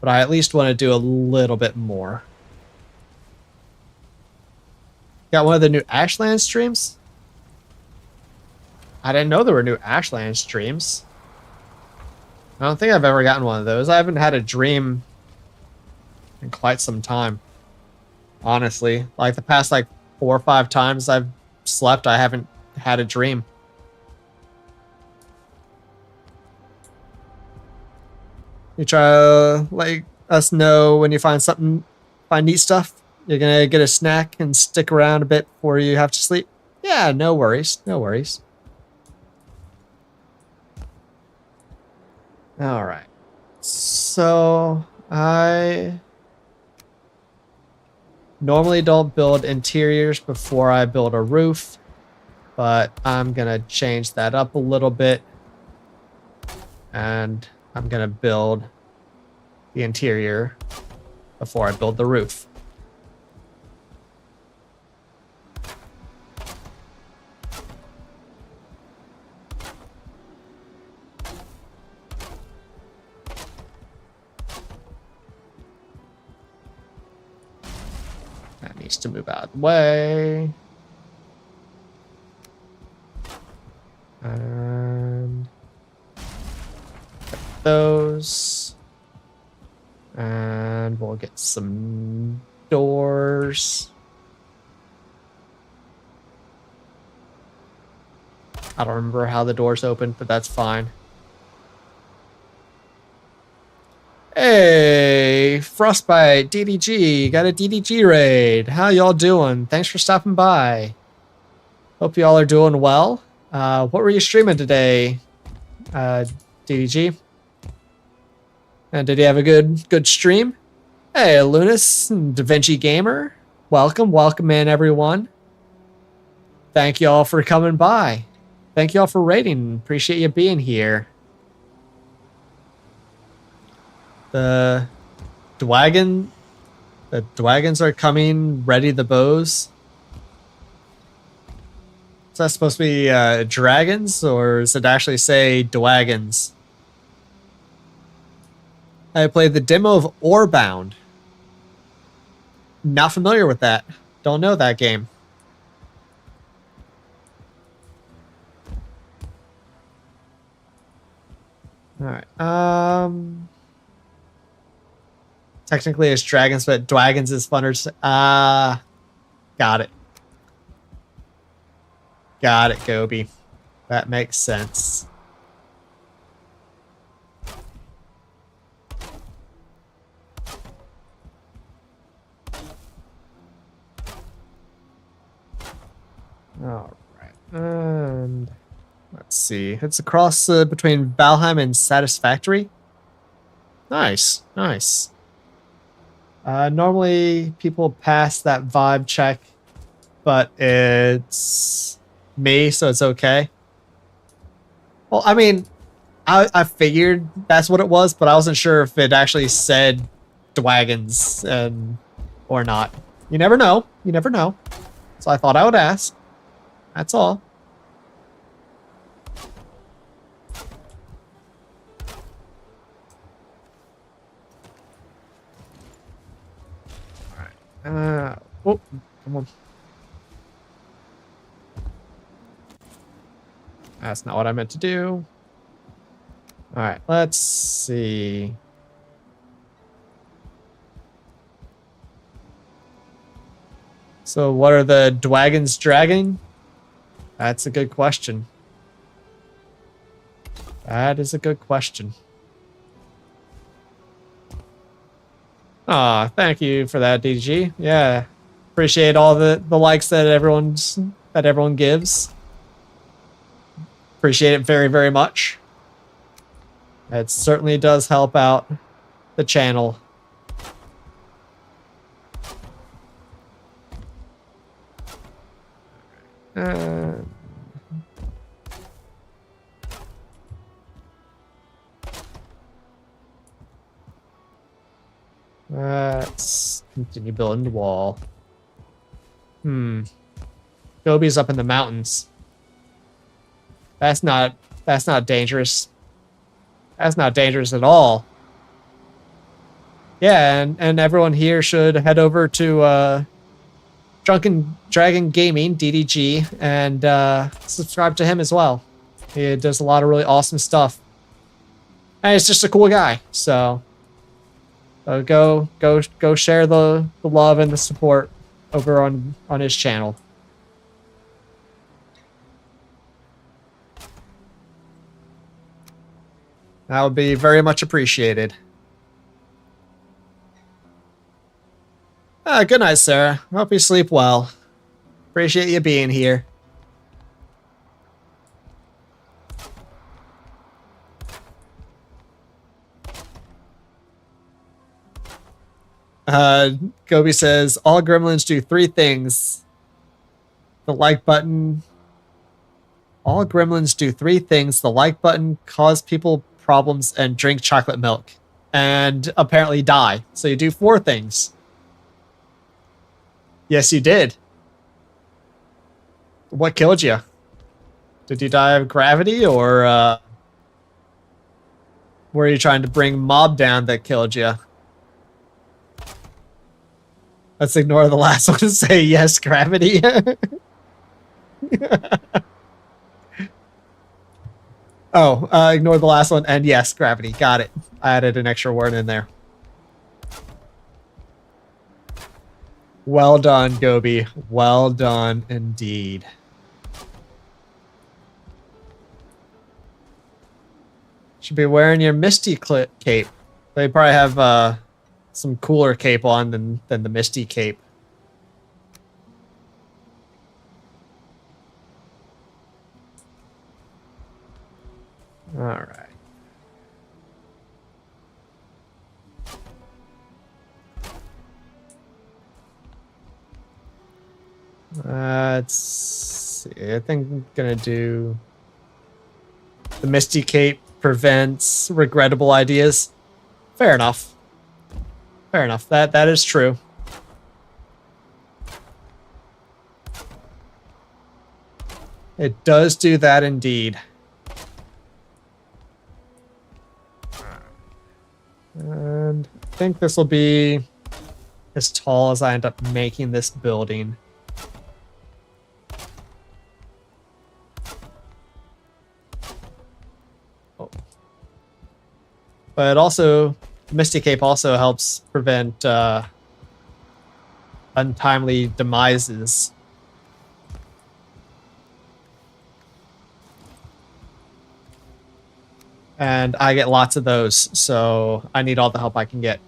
but I at least want to do a little bit more. Got one of the new Ashlands streams? I didn't know there were new Ashlands streams. I don't think I've ever gotten one of those. I haven't had a dream in quite some time. Honestly. Like the past 4 or 5 times I've slept, I haven't had a dream. You try to let us know when you find neat stuff. You're gonna get a snack and stick around a bit before you have to sleep. Yeah, no worries. No worries. All right. So I normally don't build interiors before I build a roof, but I'm gonna change that up a little bit, and I'm gonna build the interior before I build the roof. That needs to move out of the way. And those. And we'll get some doors. I don't remember how the doors opened, but that's fine. Hey, Frostbite, DDG, got a DDG raid. How y'all doing? Thanks for stopping by. Hope y'all are doing well. What were you streaming today, DDG? And did you have a good stream? Hey, Lunas, Da Vinci Gamer. Welcome, welcome in, everyone. Thank y'all for coming by. Thank y'all for rating. Appreciate you being here. The Dwagons are coming. Ready the bows. Is that supposed to be dragons, or does it actually say Dwagons? I played the demo of Orebound. Not familiar with that. Don't know that game. All right. Technically it's dragons, but Dwagons is funner. Got it. Got it, Gobi. That makes sense. All right. And let's see. It's a cross between Valheim and Satisfactory. Nice. Nice. Normally people pass that vibe check, but it's me, so it's okay. Well, I mean, I figured that's what it was, but I wasn't sure if it actually said Dwagons or not. You never know. You never know. So I thought I would ask. That's all. All right. Oh, come on. That's not what I meant to do. All right, let's see. So what are the Dwagons dragging? That's a good question. That is a good question. Aw, thank you for that, DG. Yeah, appreciate all the likes that everyone gives. Appreciate it very, very much. It certainly does help out the channel. Let's continue building the wall. Gobi's up in the mountains. That's not dangerous. That's not dangerous at all. Yeah, and everyone here should head over to Drunken Dragon Gaming, DDG, and subscribe to him as well. He does a lot of really awesome stuff. And he's just a cool guy, so go share the love and the support over on his channel. That would be very much appreciated. Good night, Sarah. Hope you sleep well. Appreciate you being here. Gobi says, all gremlins do 3 things. The like button. All gremlins do 3 things. The like button, cause people problems, and drink chocolate milk. And apparently die. So you do 4 things. Yes, you did. What killed you? Did you die of gravity, or were you trying to bring mob down that killed you? Let's ignore the last one and say yes, gravity. Ignore the last one and yes, gravity. Got it. I added an extra word in there. Well done, Gobi. Well done indeed. Should be wearing your Misty cape. They probably have some cooler cape on than the Misty cape. All right. Let's see. I think I'm gonna do the Misty Cape prevents regrettable ideas. Fair enough. Fair enough. That is true. It does do that indeed. And I think this will be as tall as I end up making this building. Oh. But also, Misty Cape also helps prevent untimely demises. And I get lots of those, so I need all the help I can get.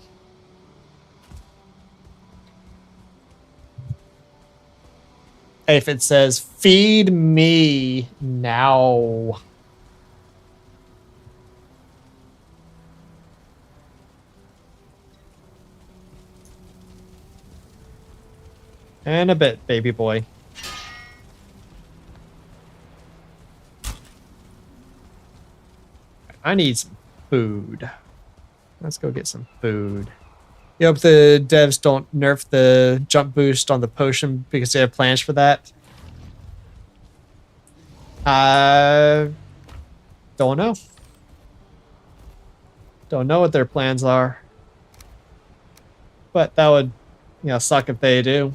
If it says, feed me now. And a bit, baby boy. I need some food. Let's go get some food. You hope the devs don't nerf the jump boost on the potion because they have plans for that. Don't know. Don't know what their plans are. But that would, suck if they do.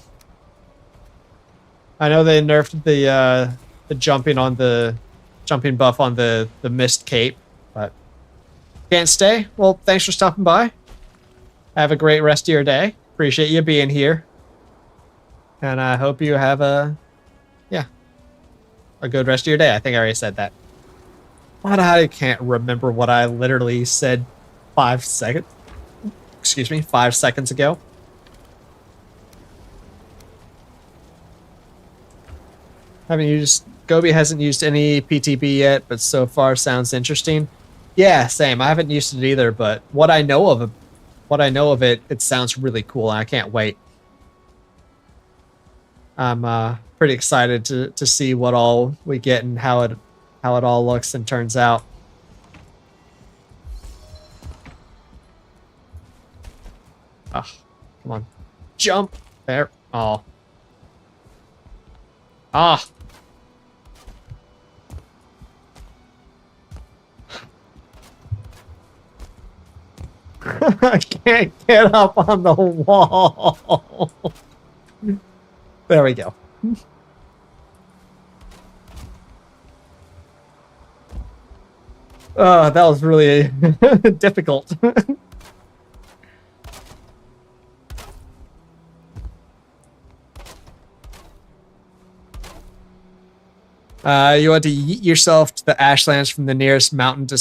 I know they nerfed the jumping buff on the mist cape, but can't stay. Well, thanks for stopping by. Have a great rest of your day. Appreciate you being here. And I hope you have a good rest of your day. I think I already said that. But I can't remember what I literally said 5 seconds. Excuse me, 5 seconds ago. Gobi hasn't used any PTB yet, but so far sounds interesting. Yeah, same. I haven't used it either, but what I know of it, it sounds really cool, and I can't wait. I'm pretty excited to see what all we get and how it all looks and turns out. Oh, come on. Jump! There. Oh. Ah! I can't get up on the wall. There we go. Oh, that was really difficult. You want to yeet yourself to the Ashlands from the nearest mountain to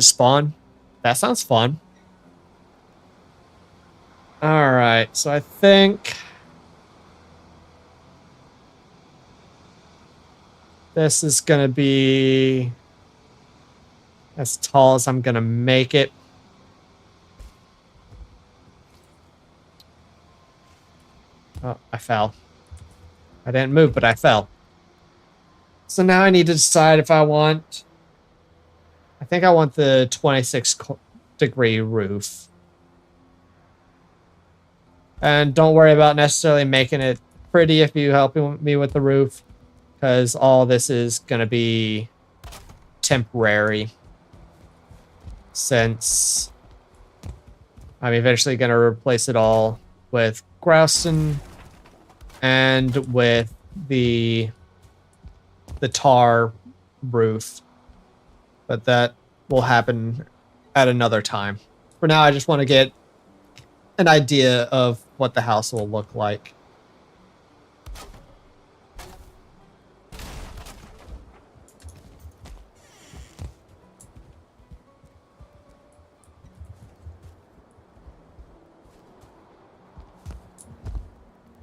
spawn. That sounds fun. All right, so I think this is gonna be as tall as I'm gonna make it. Oh, I fell. I didn't move, but I fell. So now I need to decide if I want... I think I want the 26-degree roof. And don't worry about necessarily making it pretty if you help me with the roof, because all this is going to be temporary, since I'm eventually going to replace it all with grousing and with the tar roof. But that will happen at another time. For now, I just want to get an idea of what the house will look like.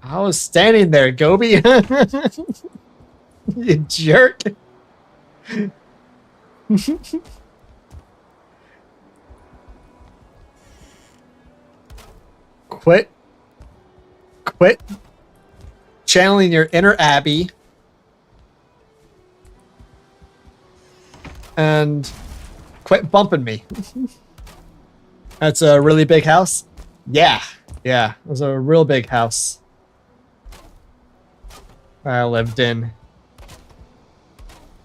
I was standing there, Gobi. You jerk. Quit channeling your inner Abby. And quit bumping me. That's a really big house? Yeah. Yeah, it was a real big house I lived in.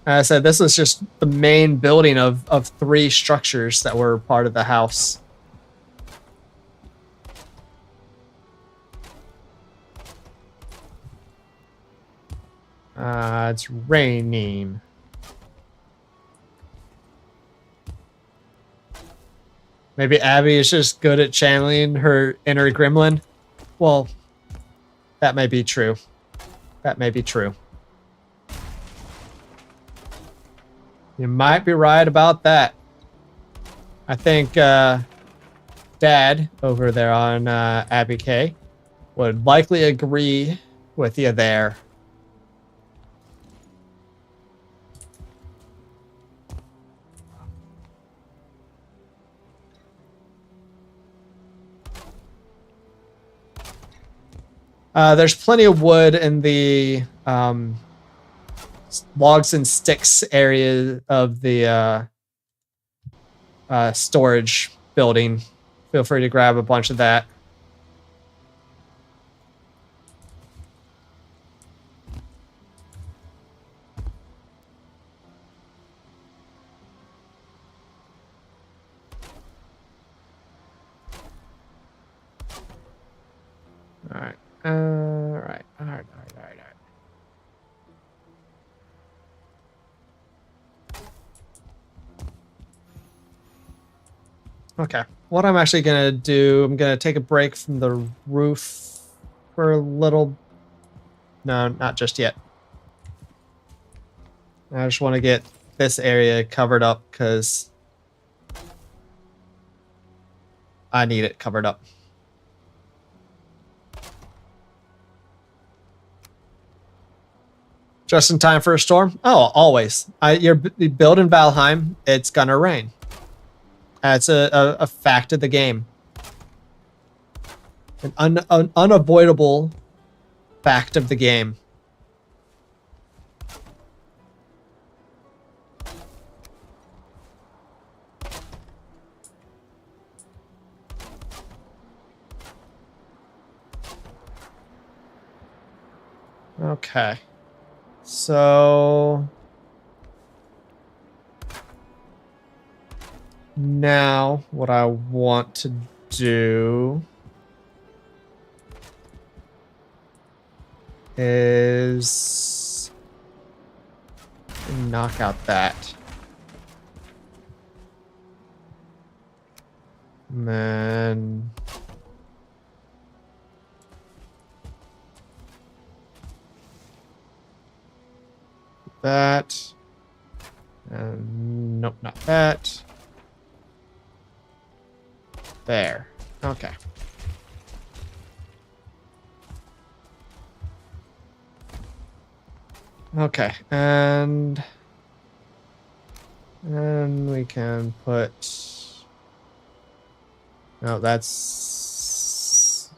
I said this was just the main building of 3 structures that were part of the house. It's raining. Maybe Abby is just good at channeling her inner gremlin. Well, that may be true. That may be true. You might be right about that. I think Dad over there on Abby K would likely agree with you there. There's plenty of wood in the logs and sticks area of the storage building. Feel free to grab a bunch of that. All right. All right. Okay. What I'm actually gonna do, I'm gonna take a break from the roof for a little. No, not just yet. I just want to get this area covered up because I need it covered up. Just in time for a storm? Oh, always. You're building Valheim. It's gonna rain. That's a fact of the game. An unavoidable fact of the game. Okay. So now what I want to do is knock out that. And then that. Nope, not that. There. Okay. Okay, and we can put. No, that's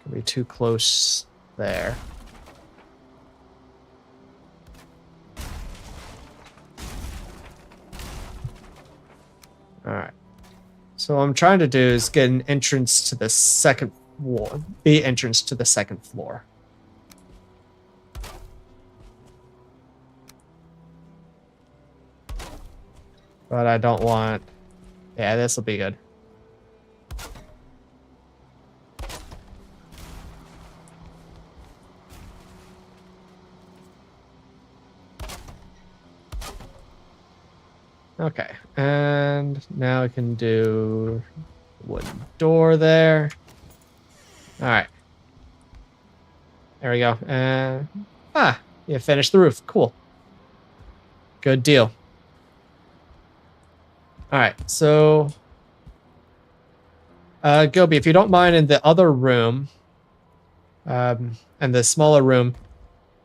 gonna be too close there. All right. So what I'm trying to do is get an entrance to the second floor. The entrance to the second floor. But I don't want... Yeah, this will be good. Okay, and now we can do wooden door there. All right. There we go. And you finished the roof. Cool. Good deal. All right, so Gobi, if you don't mind, in the other room, and the smaller room,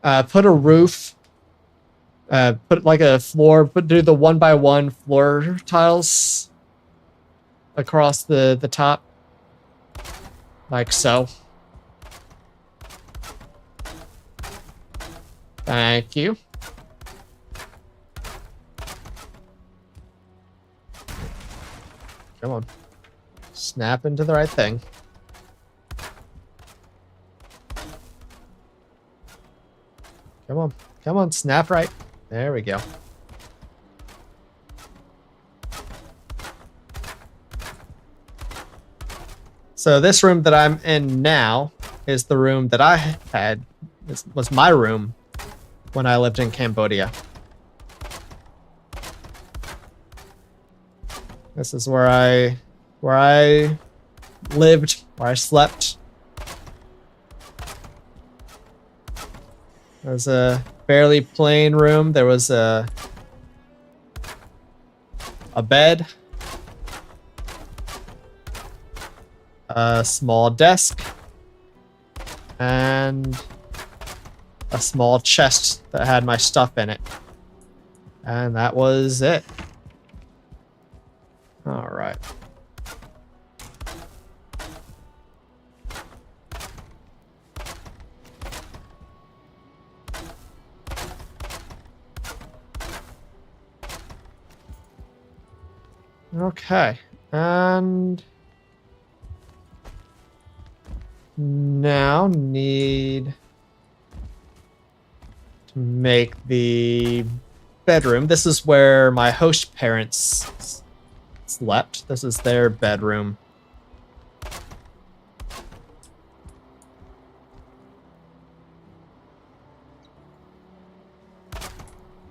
put a roof. Put like a floor, do the 1x1 floor tiles across the top. Like so. Thank you. Come on. Snap into the right thing. Come on. Come on, snap right. There we go. So this room that I'm in now is the room that I had. This was my room when I lived in Cambodia. This is where I lived, where I slept. It was a fairly plain room. There was a bed, a small desk, and a small chest that had my stuff in it. And that was it. All right. Okay, and now need to make the bedroom. This is where my host parents slept. This is their bedroom.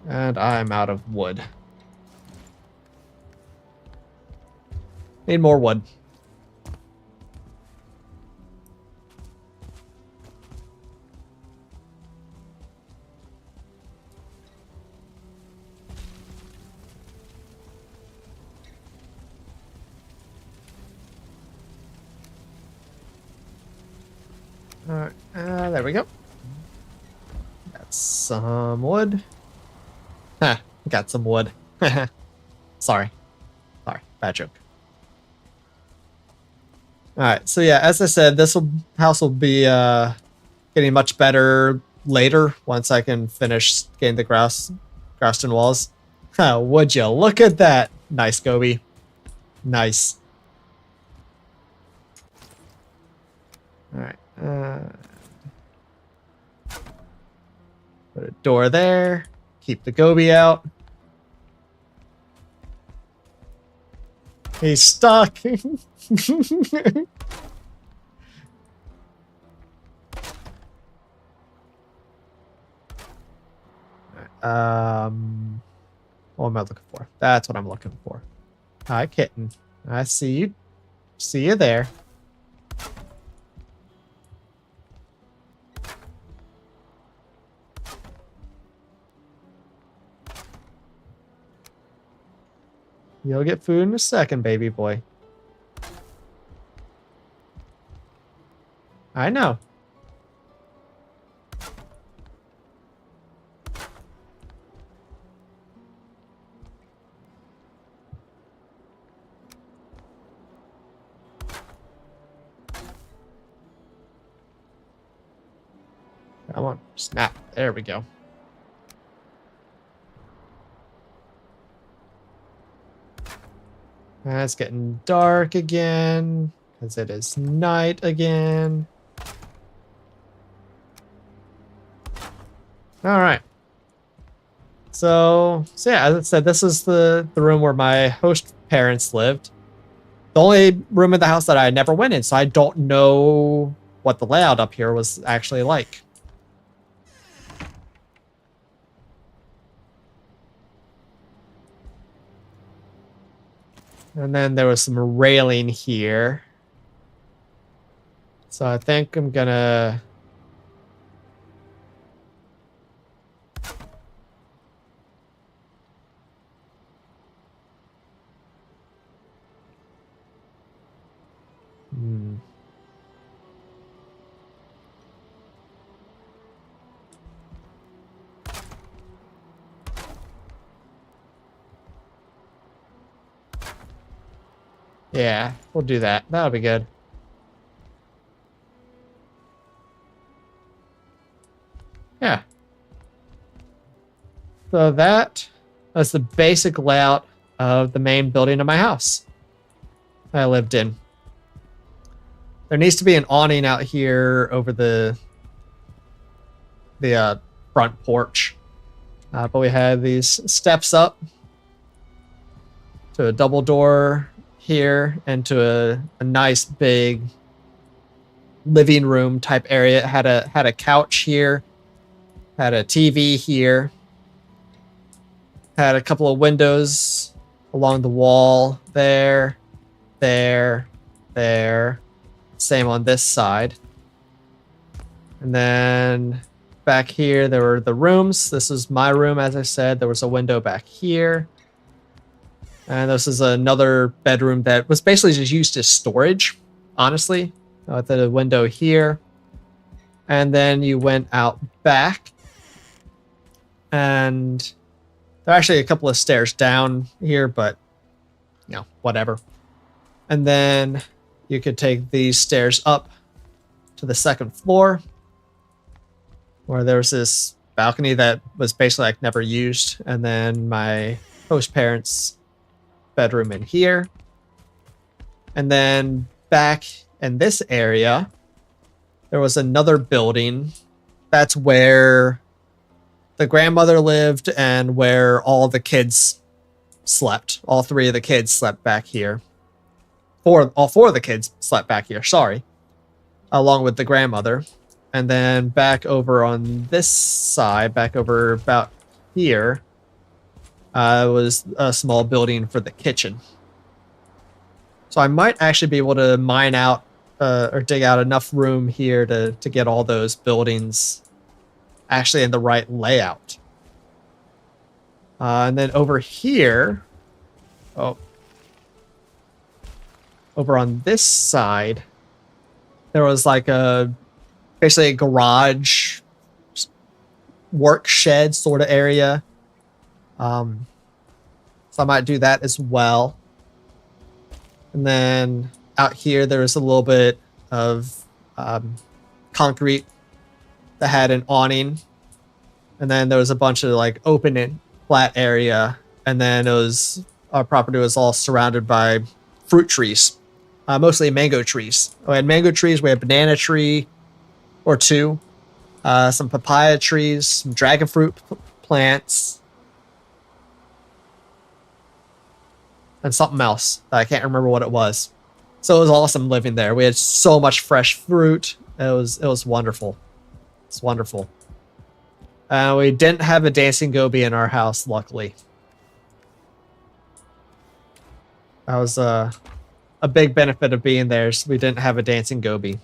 And I'm out of wood. Need more wood. Alright, there we go. Got some wood. Huh, got some wood. Sorry, bad joke. Alright, so yeah, as I said, house will be getting much better later once I can finish getting the grassed in walls. Would you look at that? Nice, Gobi. Nice. Alright. Put a door there. Keep the Gobi out. He's stuck. What am I looking for? That's what I'm looking for. Hi, kitten. I see you. See you there. You'll get food in a second, baby boy. I know. Come on, snap. There we go. It's getting dark again, because it is night again. All right. So yeah, as I said, this is the room where my host parents lived. The only room in the house that I never went in, so I don't know what the layout up here was actually like. And then there was some railing here. So I think I'm gonna... Yeah, we'll do that. That'll be good. Yeah. So that was the basic layout of the main building of my house I lived in. There needs to be an awning out here over the front porch. But we had these steps up to a double door here and to a nice big living room type area. It had a couch here, had a TV here, had a couple of windows along the wall there, there. Same on this side. And then back here, there were the rooms. This is my room, as I said. There was a window back here. And this is another bedroom that was basically just used as storage, honestly. With the window here. And then you went out back. And there are actually a couple of stairs down here, but, you know, whatever. And then you could take these stairs up to the second floor, where there's this balcony that was basically like never used. And then my host parents' bedroom in here. And then back in this area, there was another building. That's where the grandmother lived and where all the kids slept. All three of the kids slept back here. All four of the kids slept back here, sorry. Along with the grandmother. And then back over on this side, back over about here, was a small building for the kitchen. So I might actually be able to mine out or dig out enough room here to get all those buildings actually in the right layout. And then over here, over on this side, there was like basically a garage work shed sort of area. So I might do that as well. And then out here, there was a little bit of concrete that had an awning. And then there was a bunch of like open and flat area. And then our property was all surrounded by fruit trees, mostly mango trees. We had mango trees. We had banana tree or two, some papaya trees, some dragon fruit plants, and something else that I can't remember what it was. So it was awesome living there. We had so much fresh fruit. It was wonderful. It's wonderful. We didn't have a dancing goby in our house, luckily. That was a big benefit of being there. So we didn't have a dancing goby.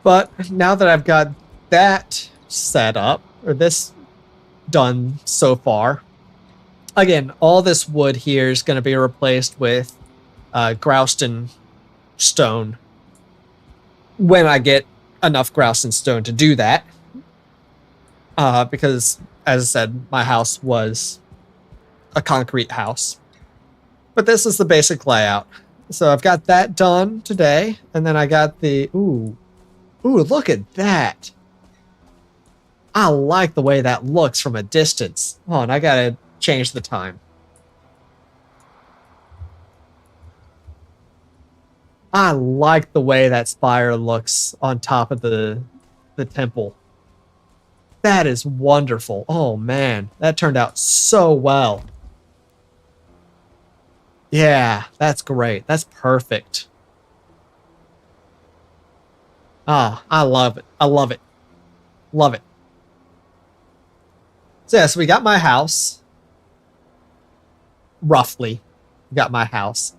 But now that I've got that set up, or this done so far, again, all this wood here is going to be replaced with groused stone when I get enough groused stone to do that. Because, as I said, my house was a concrete house. But this is the basic layout. So I've got that done today, and then I got the... Ooh, look at that. I like the way that looks from a distance. Oh, and I gotta change the time. I like the way that spire looks on top of the temple. That is wonderful. Oh, man. That turned out so well. Yeah, that's great. That's perfect. Ah, I love it. I love it. Love it. So yeah, so we got my house. Roughly. We got my house.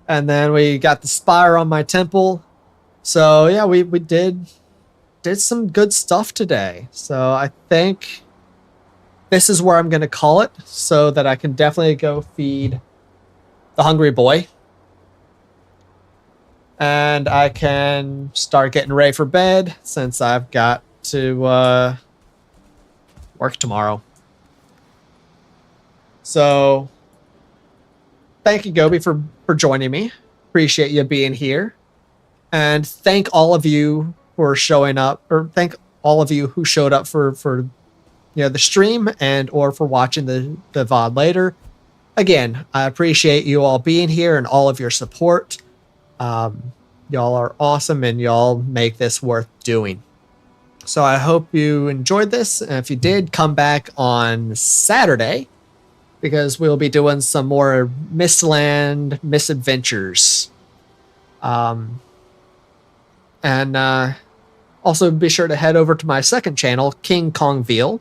And then we got the spire on my temple. So yeah, we did some good stuff today. So I think this is where I'm going to call it so that I can definitely go feed the hungry boy. And I can start getting ready for bed since I've got to work tomorrow. So thank you, Gobi, for joining me. Appreciate you being here. And thank all of you for showing up, or thank all of you who showed up for the stream and or for watching the VOD later. Again, I appreciate you all being here and all of your support. Y'all are awesome and y'all make this worth doing. So I hope you enjoyed this. And if you did, come back on Saturday because we'll be doing some more Mistland misadventures. And also be sure to head over to my second channel, King Kongveal,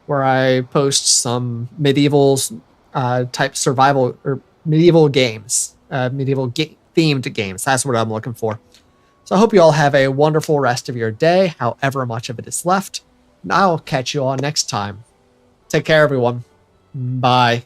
where I post some medieval type survival or medieval games, themed games. That's what I'm looking for. So I hope you all have a wonderful rest of your day, however much of it is left. And I'll catch you all next time. Take care, everyone. Bye.